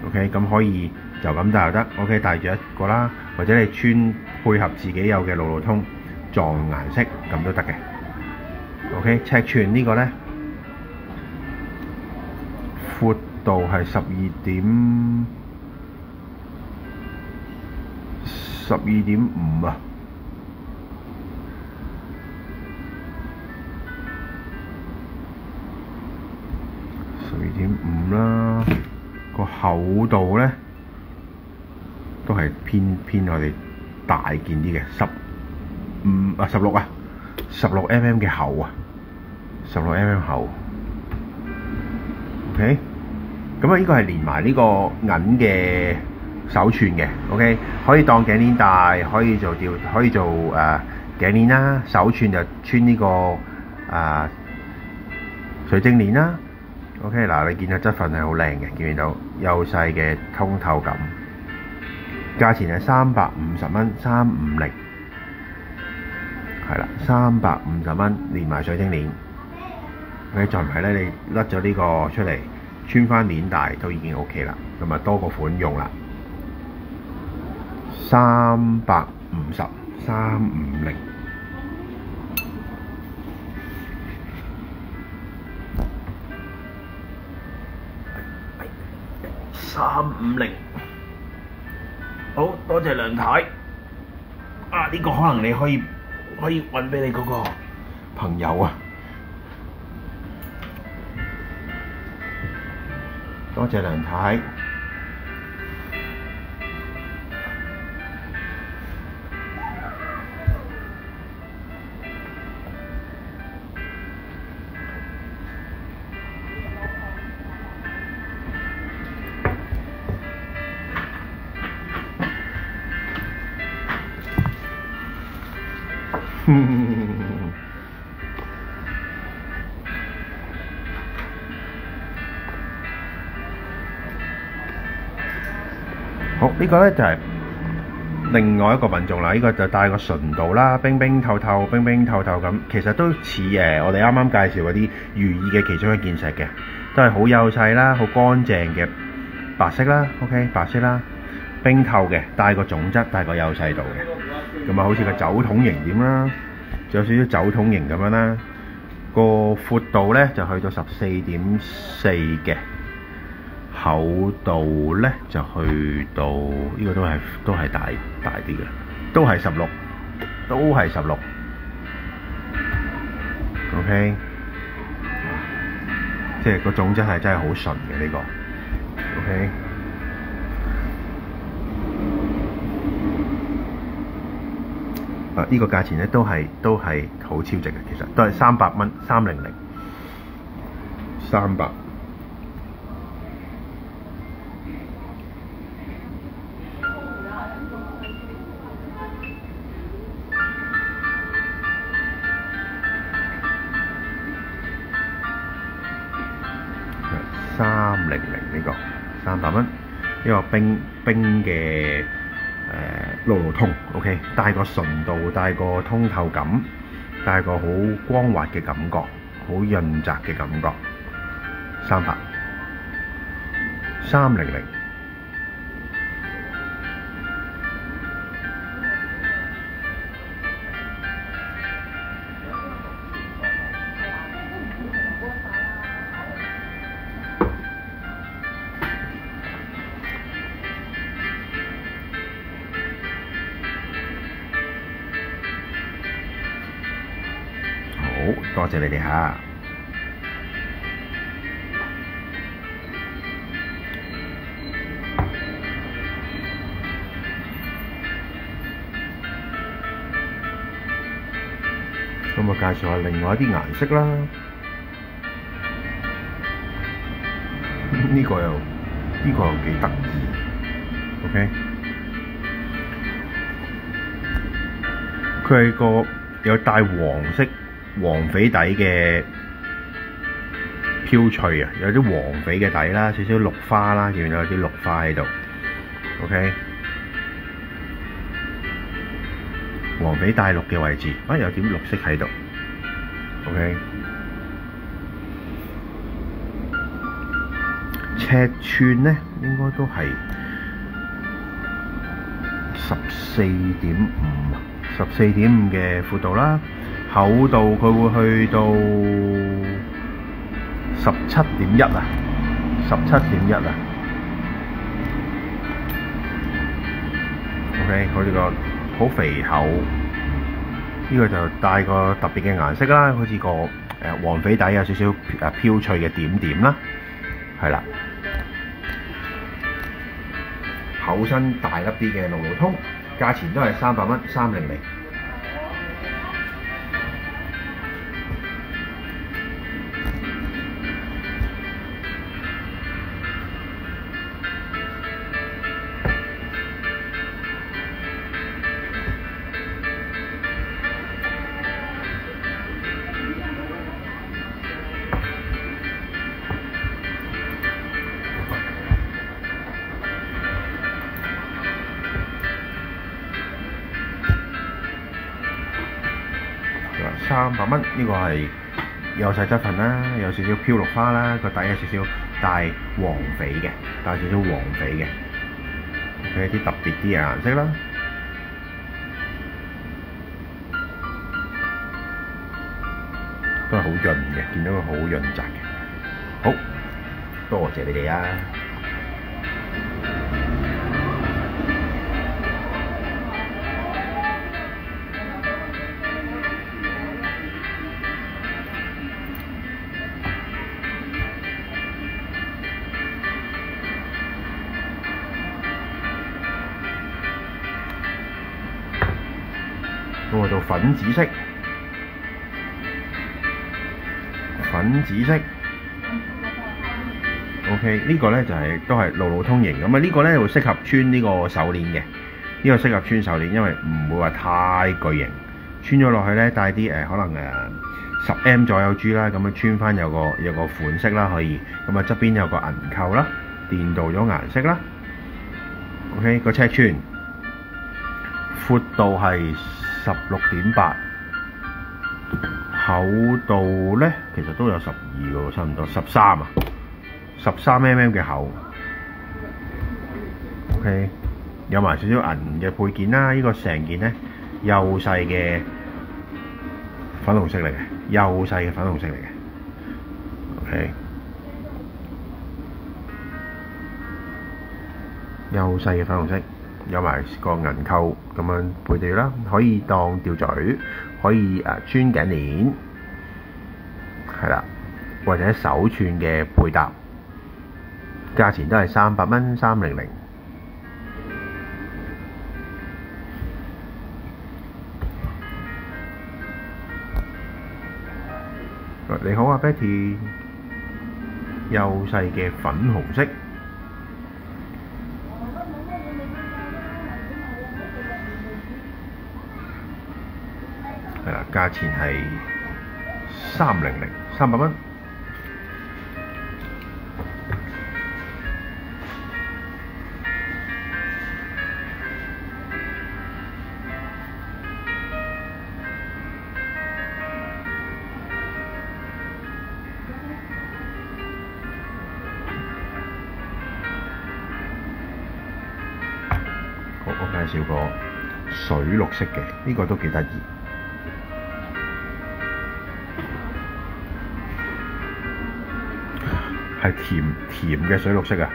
A: OK， 咁可以就咁戴就得。OK， 戴住一個啦，或者你穿配合自己有嘅路通撞顏色咁都得嘅。OK， 尺寸呢個咧闊度係12.5啊。12.5啦，個厚度咧都係偏我哋大件啲嘅16 mm 嘅厚啊，16 mm 厚。OK， 咁啊呢個係連埋呢個銀嘅手串嘅。OK， 可以當頸鏈戴，可以做頸鏈啦，手串就穿呢個水晶鏈啦。OK， 嗱你見到質粉係好靚嘅，見唔見到幼細嘅通透感？價錢係350蚊，350，係啦，350蚊連埋水晶鏈。你再唔係咧，你甩咗呢個出嚟，穿翻鏈帶都已經 OK 啦。咁啊多個款用啦，350，350。350，好多謝梁太。呢個可能你可以揾俾你嗰個朋友啊。多謝梁太。好，呢個咧就係另外一個品種啦。呢個就帶個純度啦，冰冰透透咁。其實都似我哋啱啱介紹嗰啲如意嘅其中一件石嘅，都係好幼細啦，好乾淨嘅白色啦。OK， 白色啦，冰透嘅，帶個種質，帶個幼細度嘅。咁啊，好似個酒桶形點啦，仲有少少酒桶形咁樣啦。個闊度咧就去到14.4嘅。厚度咧就去到呢個都係大啲嘅，都係16。OK， 即係個種質係真係好純嘅呢個。OK， 呢個價錢咧都係好超值嘅，其實都係300蚊，300。呢個300蚊，一個冰嘅路路通 ，OK， 帶個純度，帶個通透感，帶個好光滑嘅感覺，好潤澤嘅感覺，300，300。好多謝你哋嚇。咁我介紹下另外一啲顏色啦。呢個又幾得意 ，OK。佢係個有帶黃色黃翡底嘅飄翠啊，有啲黃翡嘅底啦，少少綠花啦，見唔見到有啲綠花喺度 ？OK， 黃翡帶綠嘅位置，有點綠色喺度 ，OK。尺寸咧應該都係14.5嘅闊度啦。厚度佢會去到17.1啊，17.1啊。OK， 佢呢個好肥厚，呢個就帶個特別嘅顏色啦，好似個黃翡底有少少飄翠嘅點點啦，係啦。厚身大粒啲嘅路路通，價錢都係300蚊，300。300蚊，呢個係有細質份啦，有少少飄綠花啦，個底有少少帶黃翡嘅，帶少少黃翡嘅，佢有啲特別啲嘅顏色啦。都係好潤嘅，見到佢好潤澤嘅。好，多謝你哋啊！咁我到粉紫色，OK， 呢個咧就係都係路路通型咁啊！呢個咧會適合穿呢個手鏈嘅，呢個適合穿手鏈，因為唔會話太巨型，穿咗落去咧帶啲可能10M 左右珠啦，咁樣穿翻有個款式啦，可以咁啊側邊有個銀扣啦，電鍍咗顏色啦 ，OK， 個尺寸闊度係16.8，厚度咧其實都有12個，差唔多13啊，13mm 嘅厚 ，OK， 有埋少少銀嘅配件啦。呢個成件咧幼細嘅粉紅色嚟嘅，幼細嘅粉紅色嚟嘅 ，OK， 幼細嘅粉紅色。有埋個銀扣咁樣配對啦，可以當吊墜，可以穿頸鏈，係啦，或者手串嘅配搭，價錢都係300蚊，300。你好啊 ，Betty， 幼細嘅粉紅色。係啦，價錢係300，300蚊。介紹個水綠色嘅，呢個都幾得意。係甜嘅水綠色啊，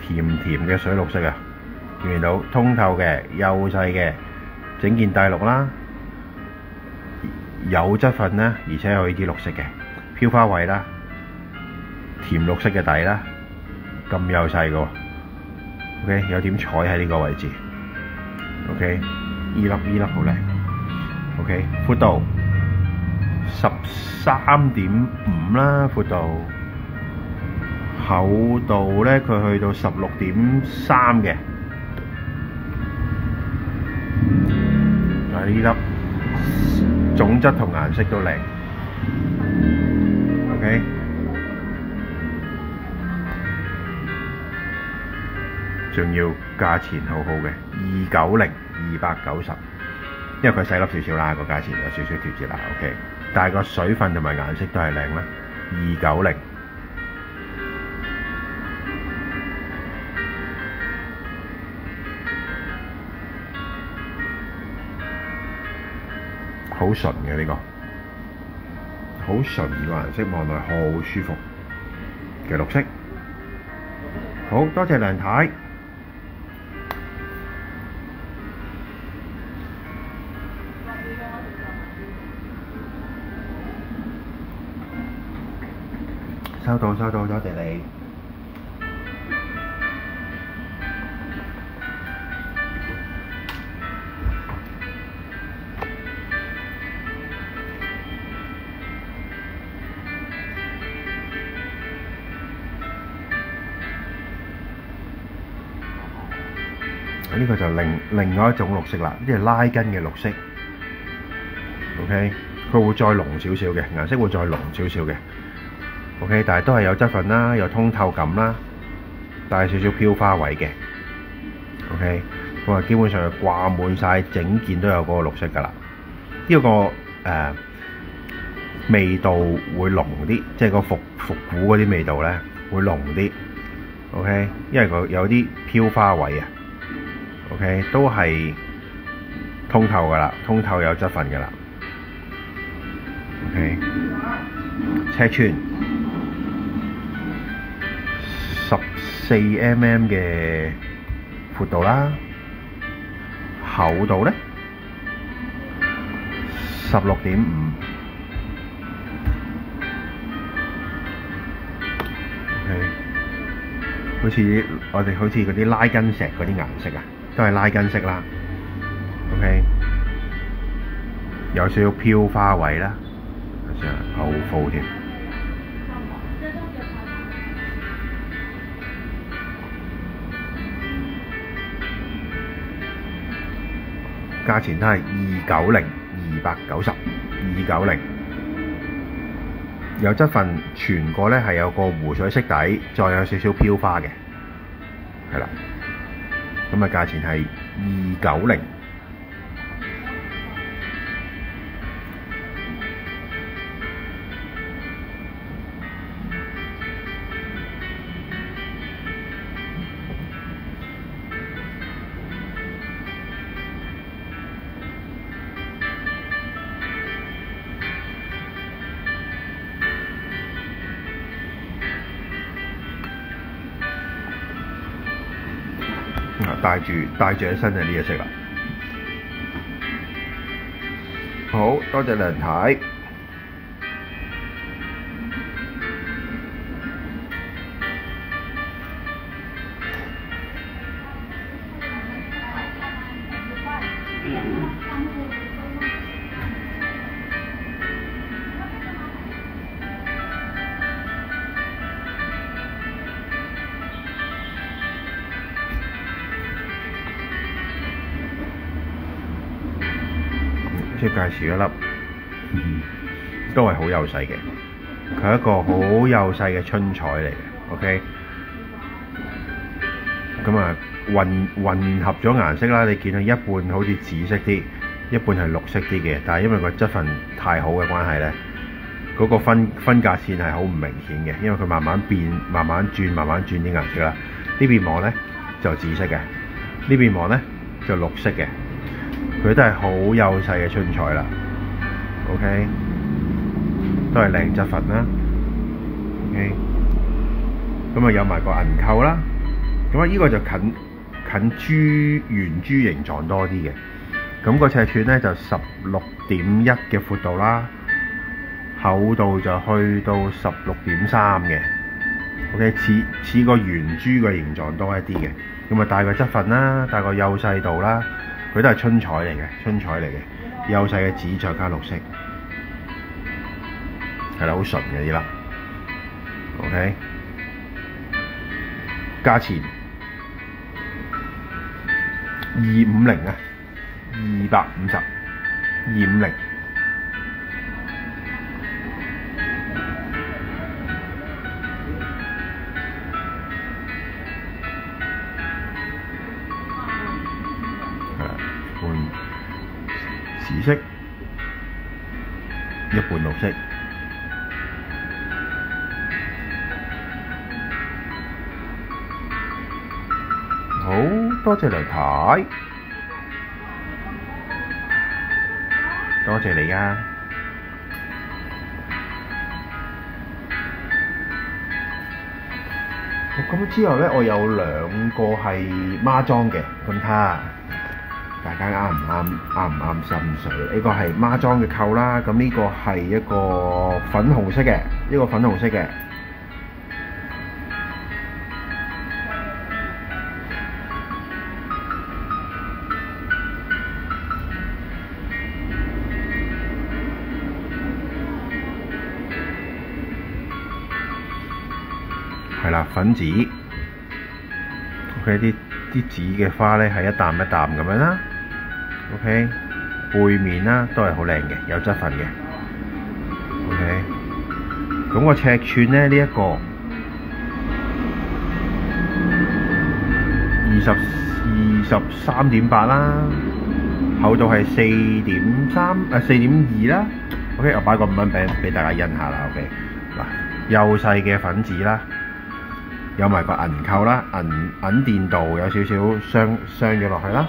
A: 甜嘅水綠色啊，見唔見到？通透嘅、幼細嘅，整件大綠啦，有質份啦，而且有呢啲綠色嘅飄花位啦，甜綠色嘅底啦，咁幼細嘅喎。OK， 有點彩喺呢個位置。OK， 依粒好靚。OK， 闊度13.5啦，闊度。厚度咧，佢去到16.3嘅。呢粒種質同顏色都靚。OK， 仲要價錢好好嘅，290，因為佢細粒少少啦，個價錢有少少調節啦。OK， 但係個水分同埋顏色都係靚啦，290。好純嘅呢個，好純個顏色，望落好舒服嘅綠色。好多謝梁太。收到，多謝你。呢個就另外一種綠色啦，即係拉筋嘅綠色。OK， 佢會再濃少少嘅，顏色會再濃少少嘅。OK， 但係都係有質份啦，有通透感啦，帶少少飄花位嘅。OK， 咁啊基本上掛滿晒整件都有嗰個綠色㗎啦。呢個味道會濃啲，即係個復古嗰啲味道咧會濃啲。OK， 因為佢有啲飄花位啊。OK， 都係通透㗎啦，通透有質份㗎啦。OK， 尺寸14mm 嘅闊度啦，厚度咧16.5。OK， 好似嗰啲拉筋石嗰啲顏色啊。都係拉筋色啦 ，OK， 有少少飄花位啦，有少少厚褲添。價錢都係290，有質份，全個咧係有個湖水色底，再有少少飄花嘅，係啦。咁啊，價錢係290。帶住喺身就呢隻色啦。好多謝梁太。先介紹一粒，都係好幼細嘅。佢係一個好幼細嘅春彩嚟嘅。OK， 咁啊混合咗顏色啦。你見到一半好似紫色啲，一半係綠色啲嘅。但係因為個質份太好嘅關係咧，嗰個分界線係好唔明顯嘅。因為佢慢慢變、慢慢轉啲顏色啦。呢邊望咧就紫色嘅，呢邊望咧就綠色嘅，佢都係好幼細嘅春彩啦。OK， 都係靚質粉啦。OK， 咁啊有埋個銀扣啦。咁啊呢個就近圓珠形狀多啲嘅。咁個尺寸咧就16.1嘅闊度啦，厚度就去到16.3嘅。OK， 似個圓珠嘅形狀多一啲嘅。咁啊大個質粉啦，大個幼細度啦，佢都係春彩嚟嘅，幼細嘅紫再加綠色，係啦，好純嘅呢粒。OK， 價錢250啊，250。半紫色，一半綠色。好多謝梁太，多謝你啊！咁之後咧，我有2個係孖裝嘅，咁睇下大家啱唔啱心水？呢個係孖裝嘅扣啦，咁呢個係一個粉紅色嘅，係啦，粉紫。OK， 啲紫嘅花咧係一啖一啖咁樣啦。OK， 背面啦都係好靚嘅，有質粉嘅。OK， 咁個尺寸咧呢一個23.8啦，厚度係4.2啦。OK， 我擺個5蚊餅俾大家印下啦。OK， 嗱，幼細嘅粉紫啦。有埋個銀扣啦，銀電鍍有少少鑲咗落去啦。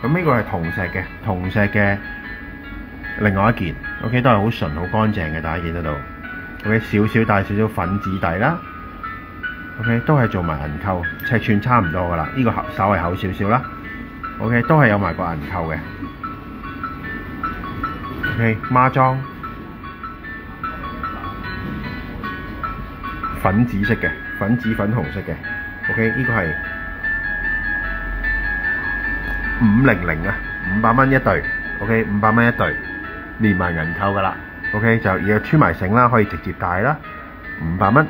A: 咁呢個係銅石嘅另外一件 ，OK 都係好純好乾淨嘅，大家見得到。OK， 帶少少粉紫底啦。OK， 都係做埋銀扣，尺寸差唔多噶啦。呢個稍微厚少少啦。OK， 都係有埋個銀扣嘅。OK， 孖裝粉紫色嘅。粉紫粉紅色嘅 ，OK， 呢個係500啊，500蚊一對 ，OK， 500蚊一對，連埋銀扣噶啦 ，OK， 就要穿埋繩啦，可以直接戴啦，500蚊。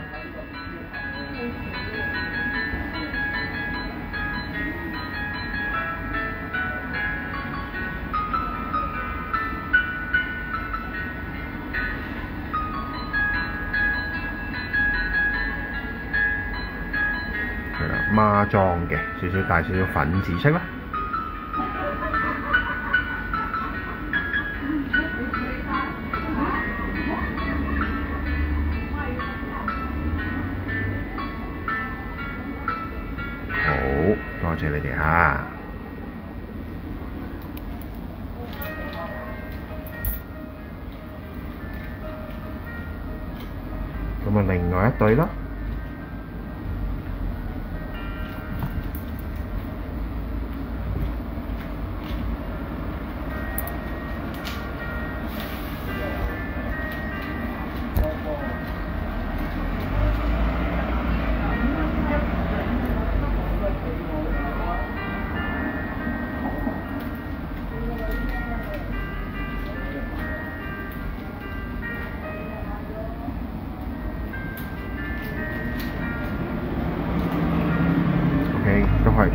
A: 孖裝嘅，帶少少粉紫色啦。好，多謝你哋嚇。咁啊，另外一對啦。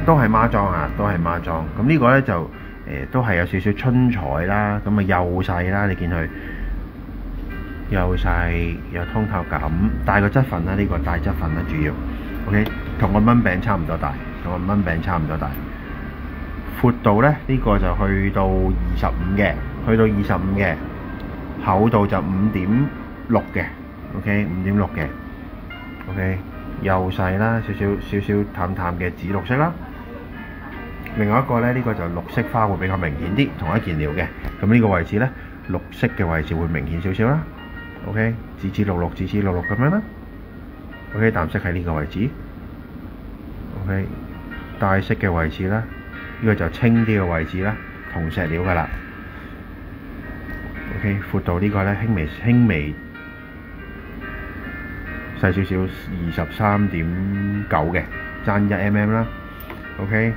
A: 都係孖裝啊，都係孖裝。咁呢個咧就都係有少少春彩啦，咁啊幼細啦，你見佢幼細有通透感，帶個質粉啦，呢個帶質粉啦主要。OK， 同個蚊餅差唔多大，闊度咧呢個就去到25嘅，厚度就5.6嘅 ，OK， 5.6嘅 ，OK。幼細啦，少少淡淡嘅紫綠色啦另外一個咧，呢個就綠色花會比較明顯啲，同一件料嘅。咁呢個位置咧，綠色嘅位置會明顯少少啦。OK， 紫紫綠綠咁樣啦。OK， 淡色喺呢個位置。OK， 帶色嘅位置啦，呢個就清啲嘅位置啦，同石料噶啦。OK， 闊度呢個咧輕微細少少23.9嘅，爭1 mm 啦。OK，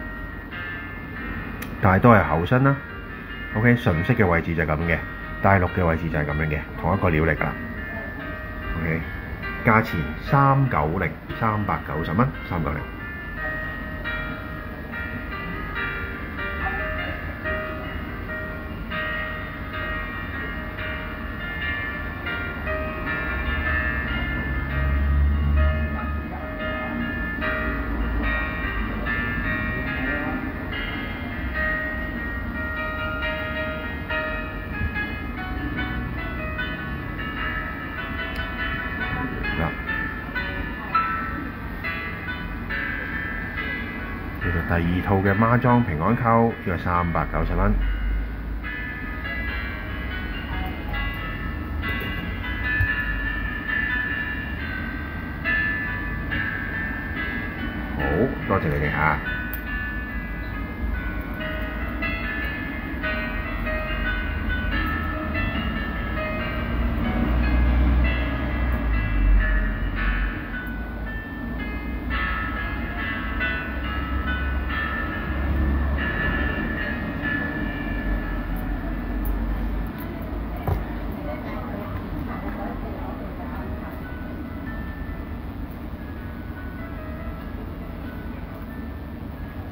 A: 但係都係厚身啦。OK， 純色嘅位置就係咁嘅，帶綠嘅位置就係咁樣嘅，同一個料嚟㗎啦。OK， 價錢390 390蚊，390。叫做第二套嘅孖裝平安扣，呢個390蚊。好多謝你哋嚇。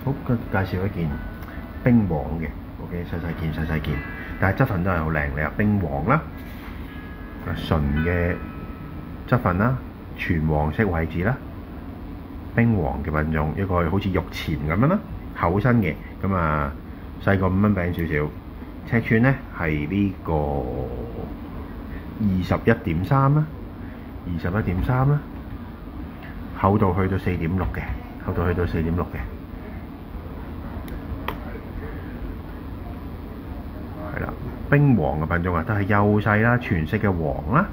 A: 好，介紹一件冰黃嘅 ，OK， 細細件，但係質份都係好靚嘅，冰黃啦，純嘅質份啦，全黃色位置啦，冰黃嘅品種，一個好似玉錢咁樣啦，厚身嘅，咁啊細過5蚊餅少少，尺寸咧係呢個21.3啦，21.3啦，厚度去到4.6嘅，係啦，冰黃嘅品種啊，都係幼細啦，全色嘅黃啦。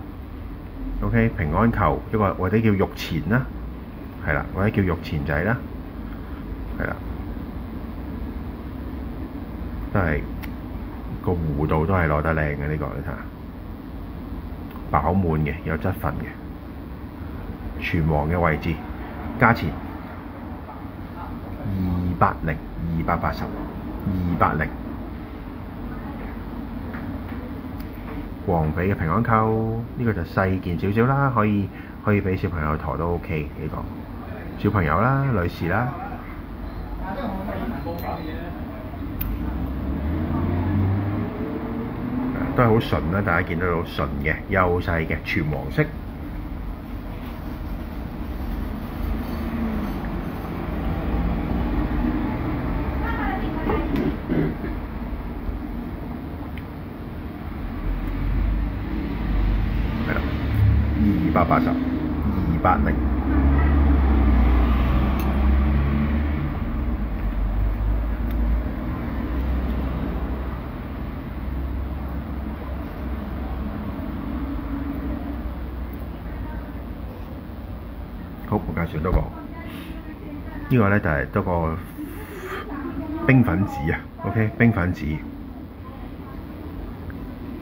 A: OK， 平安球一個或者叫玉錢啦，係啦，或者叫玉錢仔啦，係啦，都係個弧度都係攞得靚嘅呢個，你睇下，飽滿嘅，有質份嘅，全黃嘅位置，價錢280 280 280。黃皮嘅平安扣，呢個就細件少少啦，可以俾小朋友陀都 OK 呢個，小朋友啦、女士啦，都係好純啦，大家見到好純嘅、幼細嘅、全黃色。280 280。好，我介紹多個，呢個咧就係多個冰粉紙啊 ，OK， 冰粉紙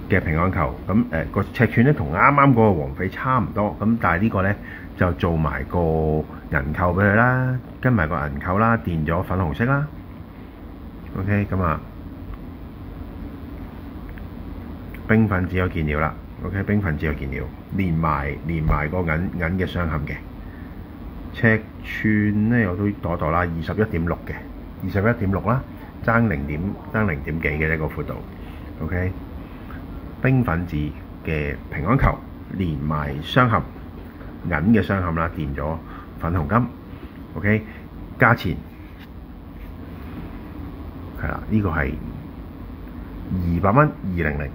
A: 嘅平安扣，咁個尺寸咧同啱啱嗰個黃皮差唔多，咁但係呢個咧就做埋個銀扣俾佢啦，跟埋個銀扣啦，電咗粉紅色啦 ，OK， 咁啊冰粉紙有件料啦 ，OK， 冰粉紙有件料，連埋個銀嘅鑲嵌嘅，尺寸咧我都度啦，21.6嘅，21.6啦，爭零點幾嘅呢個闊度 ，OK。冰粉紙嘅平安球，連埋鑲嵌銀嘅鑲嵌啦，電咗粉紅金 ，OK， 價錢係啦，呢個係200蚊，200，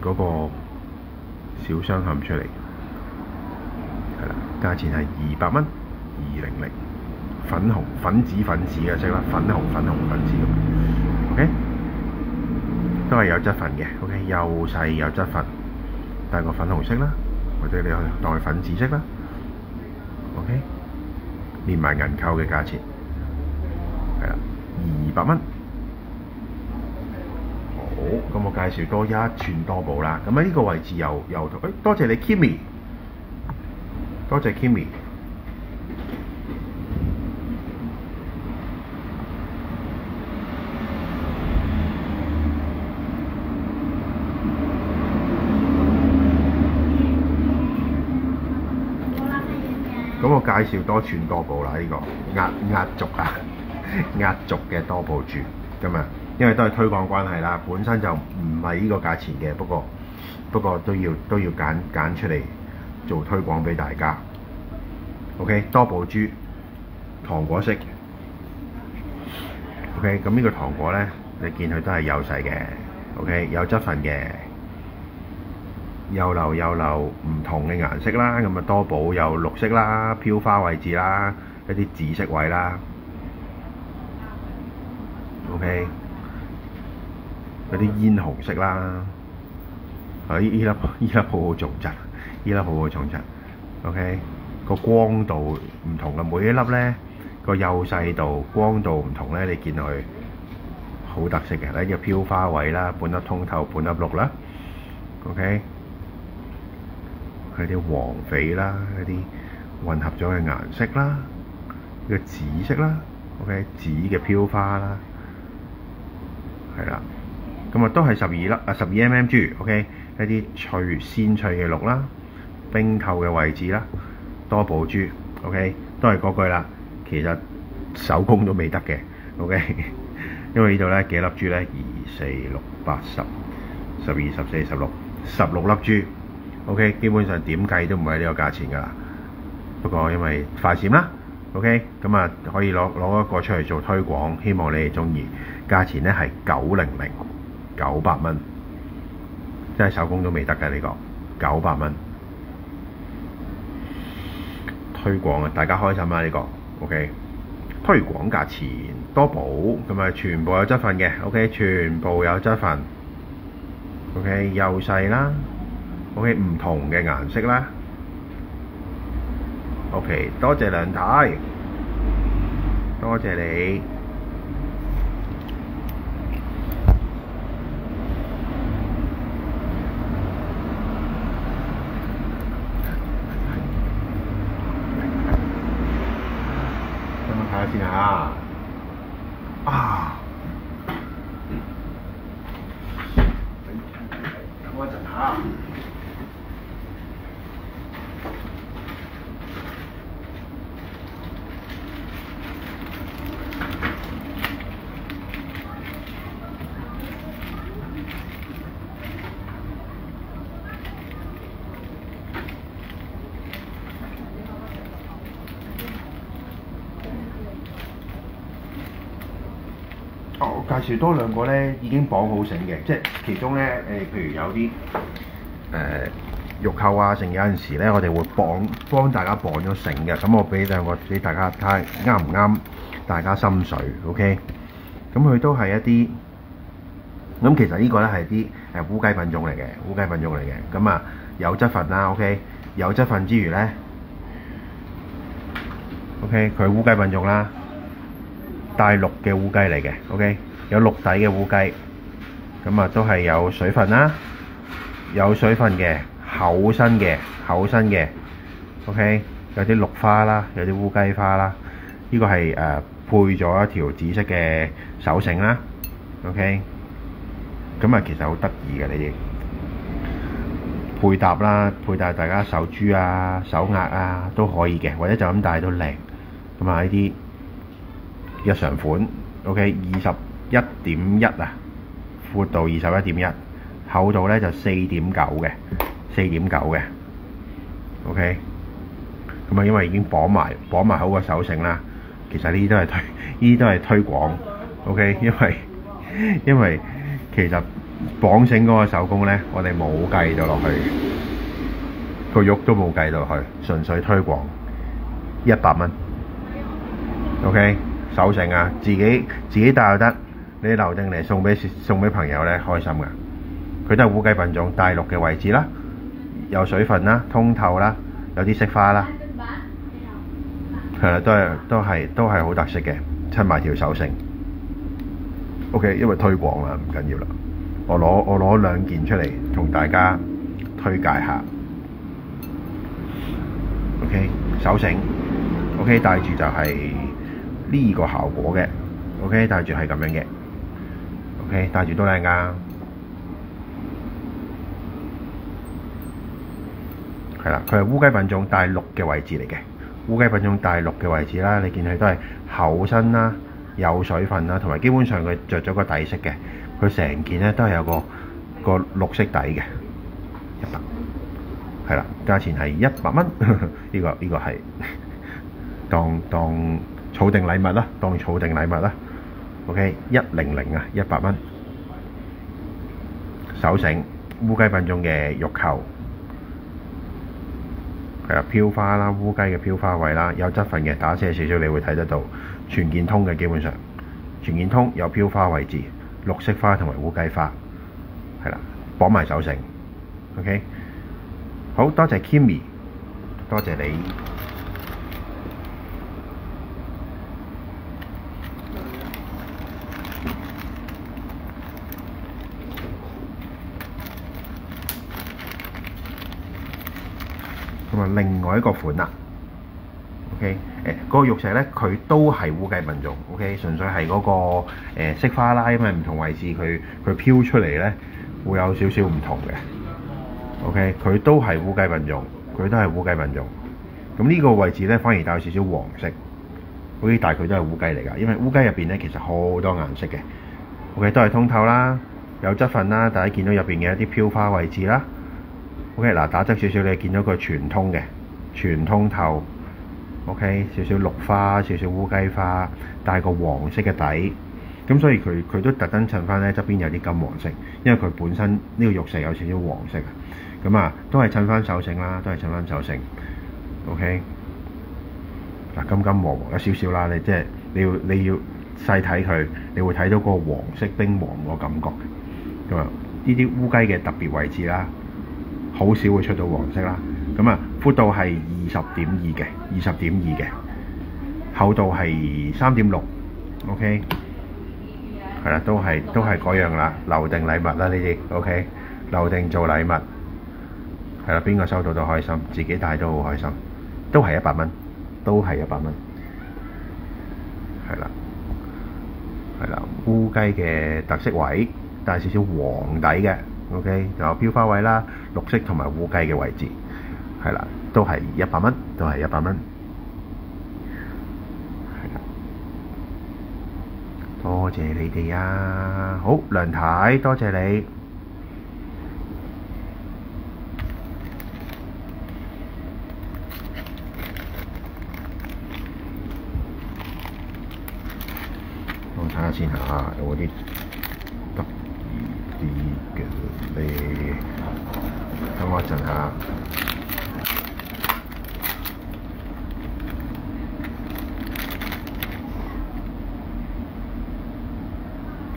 A: 嗰個小雙嵌出嚟，係啦，價錢係200蚊，200，粉紅粉紫嘅色啦，粉紅粉紫咁 ，OK， 都係有質份嘅 ，OK， 幼細有質份，帶個粉紅色啦，或者你可以當佢粉紫色啦 ，OK， 連埋銀扣嘅價錢，係啦，200蚊。好，咁我介紹多一寸多寶啦。咁喺呢個位置又同，多謝你 Kimmy， 多謝 Kimmy。咁我介紹多寸多寶啦，呢、這個壓軸啊，壓軸嘅多寶鑽咁啊，因為都係推廣關係啦，本身就唔係呢個價錢嘅，不過都要揀出嚟做推廣俾大家。OK， 多寶珠糖果色。OK， 咁呢個糖果咧，你見佢都係幼細嘅 ，OK， 有質份嘅。又流唔同嘅顏色啦，咁啊多寶有綠色啦、飄花位置啦、一啲紫色位啦 ，OK， 有啲煙紅色啦，啊依粒好好重質，依粒好好重質 ，OK， 個光度唔同嘅，每一粒咧個幼細度、光度唔同咧，你見佢好特色嘅，呢隻飄花位啦，半粒通透，半粒綠啦 ，OK。佢啲黃緋啦，一啲混合咗嘅顏色啦，呢個紫色啦 ，OK， 紫嘅飄花啦，係啦，咁啊都係12 mm 珠 ，OK， 一啲鮮脆嘅綠啦，冰扣嘅位置啦，多寶珠 ，OK， 都係嗰句啦，其實手工都未得嘅 ，OK， 因為呢度咧幾粒珠咧，2、4、6、8、10、12、14、16粒珠。OK， 基本上點計都唔係呢個價錢㗎啦。不過因為快閃啦 ，OK， 咁啊可以攞一個出嚟做推廣，希望你哋中意。價錢咧係900 900蚊，真係手工都未得㗎呢個900蚊。推廣啊，大家開心啊呢個 OK。推廣價錢多寶咁啊，全部有質份嘅 OK， 全部有質份 OK， 幼細啦。OK， 唔同嘅顏色啦。OK， 多謝梁太，多謝你。等我睇下先嚇。等我一陣嚇。我介紹多兩個咧，已經綁好繩嘅，即係其中咧譬如有啲玉扣啊，剩有陣時咧，我哋會幫大家綁咗繩嘅。咁我俾兩個俾大家睇啱唔啱大家心水 ，OK？ 咁佢都係一啲咁，其實呢個咧係啲烏雞品種嚟嘅，咁啊有質份啦 ，OK？ 有質份之餘咧 ，OK？ 佢烏雞品種啦。帶綠嘅烏雞嚟嘅 ，OK， 有綠底嘅烏雞，咁啊都係有水分啦，有水分嘅厚身嘅，OK， 有啲綠花啦，有啲烏雞花啦，呢個係配咗一條紫色嘅手繩啦 ，OK， 咁啊其實好得意嘅呢啲配搭啦，配搭大家手珠啊、手鐲啊都可以嘅，或者就咁戴都靚，咁啊呢啲。日常款 ，OK， 21.1啊，闊度21.1，厚度咧就4.9嘅 ，OK， 咁啊因為已經綁埋好個手繩啦，其實呢啲都係推廣 ，OK， 因為其實綁繩嗰個手工咧，我哋冇計到落去，個肉都冇計到落去，純粹推廣100蚊。OK， 手繩啊，自己帶又得，你留定嚟送俾朋友咧，開心噶。佢都係烏雞品種，大陸嘅位置啦，有水分啦，通透啦，有啲色花啦，係啦，都係好特色嘅，襯埋條手繩。OK， 因為推廣啦，唔緊要啦。我攞2件出嚟同大家推介下。OK， 手繩 OK， 戴住就係呢個效果嘅。OK， 戴住係咁樣嘅。OK， 戴住都靚㗎。係啦，佢係烏雞品種大陸嘅位置嚟嘅。烏雞品種大陸嘅位置啦，你見佢都係厚身啦，有水分啦，同埋基本上佢着咗個底色嘅。佢成件咧都係有個綠色底嘅，100係啦，價錢係100蚊。呢個係當儲定禮物啦，當儲定禮物啦。OK， 100啊，100蚊。手繩烏雞品種嘅玉扣，係啦，飄花啦，烏雞嘅飄花位啦，有質份嘅，打斜少少你會睇得到，全件通嘅，基本上全件通，有飄花位置。綠色花同埋烏雞花，係啦，綁埋手繩。OK， 好多謝 Kimmy， 多謝你。咁啊，另外一個款啦。OK， 嗰個玉石咧，佢都係烏雞品種。OK， 純粹係嗰個色花啦，因為唔同位置佢飄出嚟咧，會有少少唔同嘅。OK， 佢都係烏雞品種，佢都係烏雞品種。咁呢個位置咧，反而帶有少少黃色。OK， 但係佢都係烏雞嚟㗎，因為烏雞入邊咧其實好多顏色嘅。OK， 都係通透啦，有質份啦，大家見到入邊嘅一啲飄花位置啦。OK， 嗱，打側少少你見到佢全通嘅，全通透。OK， 少少綠花，少少烏雞花，帶個黃色嘅底，咁所以佢都特登襯翻咧側邊有啲金黃色，因為佢本身呢個玉石有少少黃色啊，咁啊都係襯翻手繩啦，都係襯翻手繩。OK， 嗱，金黃黃有少少啦，你即係你要細睇佢，你會睇到個黃色冰黃個感覺嘅，咁啊呢啲烏雞嘅特別位置啦，好少會出到黃色啦。咁啊，闊度係20.2嘅，20.2嘅，厚度係3.6。OK， 係啦，都係嗰樣啦，留定禮物啦呢啲。OK， 留定做禮物，係啦，邊個收到都開心，自己戴都好開心，都係100蚊，都係100蚊。係啦，係啦，烏雞嘅特色位，帶少少黃底嘅。OK， 仲有飄花位啦，綠色同埋烏雞嘅位置。係啦，都係100蚊，都係100蚊。係啦，多謝你哋啊！好，梁太，多謝你。我睇下先嚇，有啲得意啲嘅你，等我一陣嚇。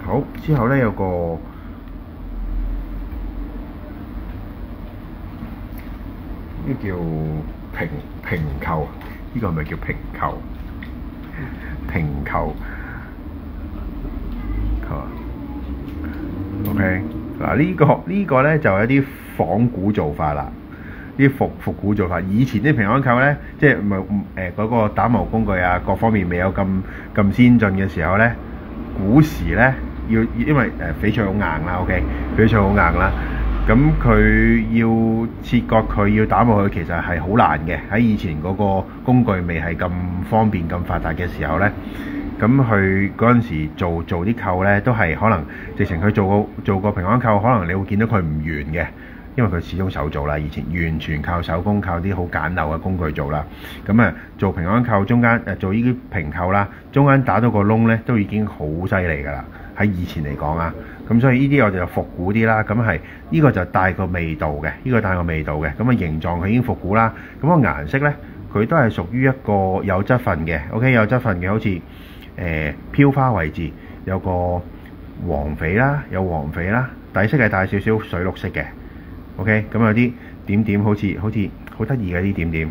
A: 好，之後咧有個呢叫平扣，呢個係咪叫平扣？平扣，OK， 嗱呢個咧就有啲仿古做法啦，啲復古做法。以前啲平安扣咧，即係嗰個打磨工具啊，各方面未有咁先進嘅時候咧，古時咧。因為翡翠好硬啦 ，OK， 翡翠好硬啦，咁佢要切割佢，要打磨佢，其實係好難嘅。喺以前嗰個工具未係咁方便、咁發達嘅時候咧，咁佢嗰陣時做啲扣咧，都係可能直情佢做個平安扣，可能你會見到佢唔圓嘅，因為佢始終手做啦。以前完全靠手工，靠啲好簡陋嘅工具做啦。咁啊，做平安扣中間做呢啲平扣啦，中間打到個窿咧，都已經好犀利㗎啦。喺以前嚟講啊，咁所以呢啲我哋就復古啲啦。咁係呢個就帶個味道嘅，呢個帶個味道嘅。咁啊形狀佢已經復古啦。咁個顏色呢，佢都係屬於一個有質份嘅。OK， 有質份嘅，好似飄花位置有個黃肥啦，有黃肥啦，底色係帶少少水綠色嘅。OK， 咁有啲點點好似好得意嘅啲點點，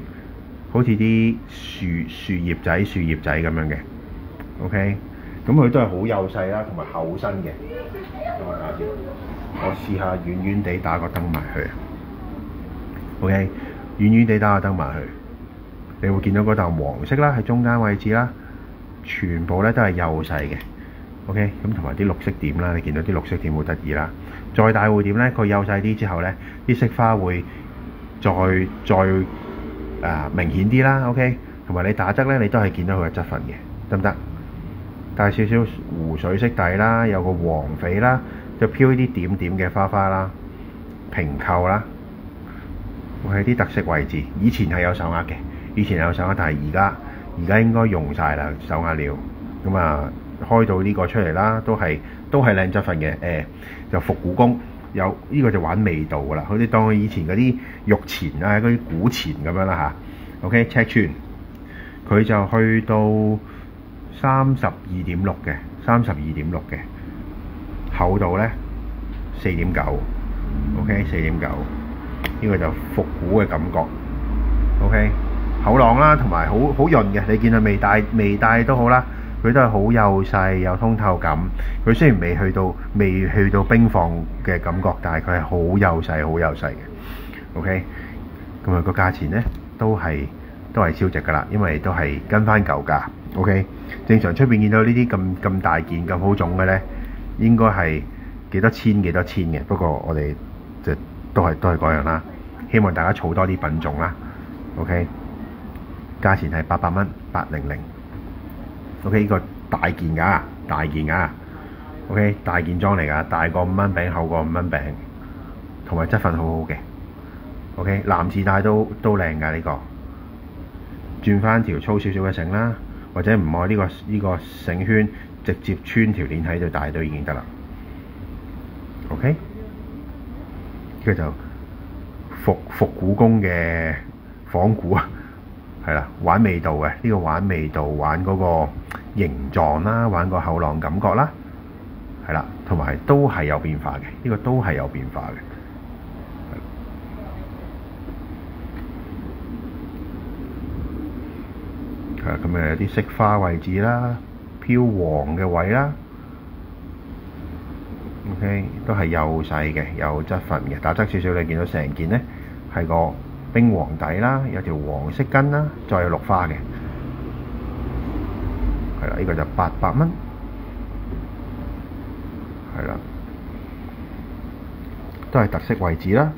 A: 好似啲樹葉仔咁樣嘅。OK， 咁佢都係好幼細啦，同埋厚身嘅。我試下遠遠地打個燈埋去。OK， 遠遠地打個燈埋去，你會見到嗰啖黃色啦，喺中間位置啦，全部咧都係幼細嘅。OK， 咁同埋啲綠色點啦，你見到啲綠色點好得意啦。再大會點咧？佢幼細啲之後咧，啲色花會再明顯啲啦。OK， 同埋你打側咧，你都係見到佢嘅質份嘅，得唔得？帶少少湖水色底啦，有個黃肥啦，就飄啲點點嘅花花啦，平扣啦，會喺啲特色位置。以前係有手鐲嘅，但係而家應該用晒啦手鐲料。咁啊，開到呢個出嚟啦，都係靚質份嘅。就復古工，有呢個就玩味道噶啦，好似當佢以前嗰啲玉錢啊，嗰啲古錢咁樣啦吓。OK， 尺寸佢就去到32.6嘅，32.6嘅，厚度咧4.9。OK， 4.9，呢個就復古嘅感覺。OK， 厚朗啦，同埋好潤嘅，你見佢未帶都好啦。佢都係好幼細，有通透感。佢雖然未去到冰放嘅感覺，但係佢係好幼細嘅。OK， 咁啊個價錢呢都係超值㗎啦，因為都係跟翻舊價。OK， 正常出邊見到呢啲咁大件咁好種嘅呢，應該係幾多千嘅。不過我哋就都係嗰樣啦。希望大家儲多啲品種啦。OK， 價錢係800蚊，800。OK， 呢個大件㗎。OK， 大件裝嚟㗎，大過5蚊餅，厚過5蚊餅，同埋質份好好嘅。OK， 男士戴都靚㗎呢個。轉翻條粗少少嘅繩啦，或者唔愛呢個繩圈，直接穿條鏈喺度戴都已經得啦。OK， 呢個就復古工嘅仿古啊。係啦，玩味道嘅，呢個玩味道，玩嗰個形狀啦，玩個厚朗感覺啦，係啦，同埋都係有變化嘅，呢個都係有變化嘅。咁有啲色花位置啦，飄黃嘅位啦。OK， 都係幼細嘅，有質份嘅。打側少少，你見到成件呢係個冰黃底啦，有條黃色根啦，再有綠花嘅，係啦，呢個就800蚊，係啦，都係特色位置啦，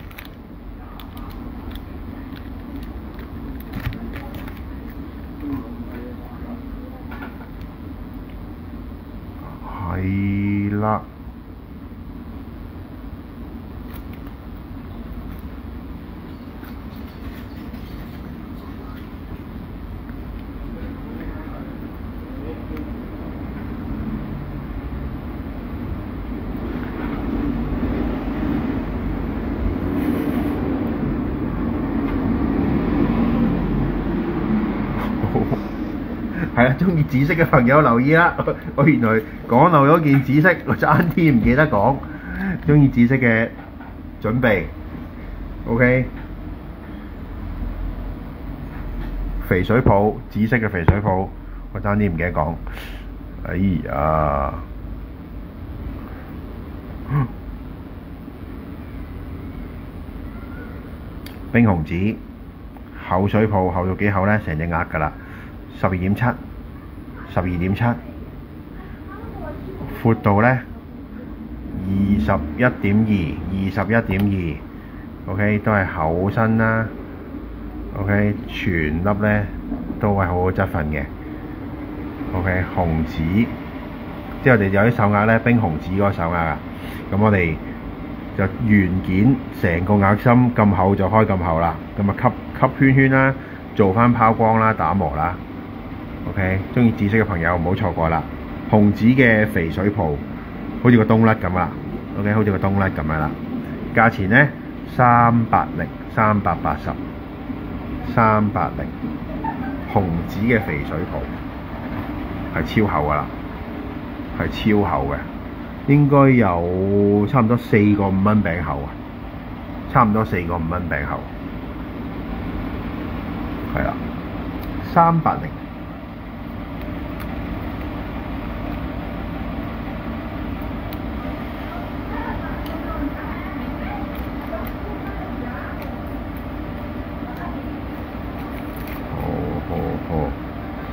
A: 係啦。係啊，中意紫色嘅朋友留意啦！我原來講漏咗件紫色，我爭啲唔記得講。中意紫色嘅準備 ，OK。肥水泡，紫色嘅肥水泡，我爭啲唔記得講。哎呀！冰紅紫，厚水泡，厚到幾厚呢？成隻額㗎啦，12.7。12.7，闊度呢 21.2 ，OK， 都係厚身啦。OK， 全粒呢都係好好質份嘅。OK， 紅紫，即係我哋有啲手鐲呢，冰紅紫嗰個手鐲啊。咁我哋就原件成個鐲芯咁厚就開咁厚啦。咁啊吸圈圈啦，做翻拋光啦，打磨啦。OK， 中意紫色嘅朋友唔好錯過啦！紅紫嘅肥水泡好似個冬甩咁啦。OK， 好似個冬甩咁樣啦。價錢咧380、380、380，紅紙嘅肥水圖係超厚噶啦，係超厚嘅，應該有差唔多4個5蚊餅厚啊，差唔多4個5蚊餅厚，係啦，380。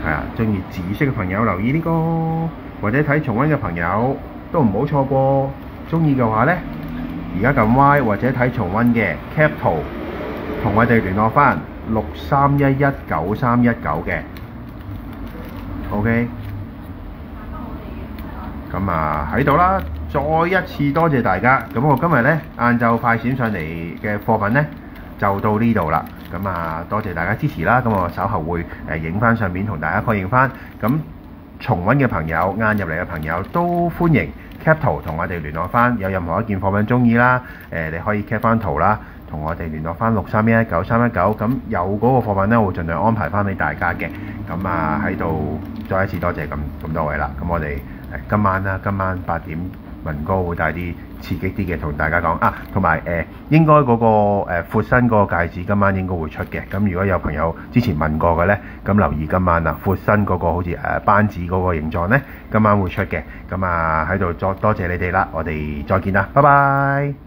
A: 係啊，中意紫色嘅朋友留意呢個，或者睇重溫嘅朋友都唔好錯過。中意嘅話呢，而家撳 Y 或者睇重溫嘅 Cap 圖，同我哋聯絡翻63119319嘅。OK， 咁啊喺度啦，再一次多謝大家。咁我今日呢，晏晝快閃上嚟嘅貨品呢，就到呢度啦。咁啊，多謝大家支持啦！咁我稍後會影翻相片同大家確認翻。咁重溫嘅朋友、晏入嚟嘅朋友都歡迎 cap 圖同我哋聯絡翻。有任何一件貨品中意啦，你可以 cap 翻圖啦，同我哋聯絡翻63119319。咁有嗰個貨品咧，我會盡量安排翻俾大家嘅。咁啊喺度再一次多謝咁多位啦。咁我哋今晚8點。文哥會帶啲刺激啲嘅同大家講啊，同埋應該嗰個闊身嗰個戒指今晚應該會出嘅。咁如果有朋友之前問過嘅呢，咁留意今晚啦，闊身嗰個好似班子嗰個形狀呢，今晚會出嘅。咁啊喺度多謝你哋啦，我哋再見啦，拜拜。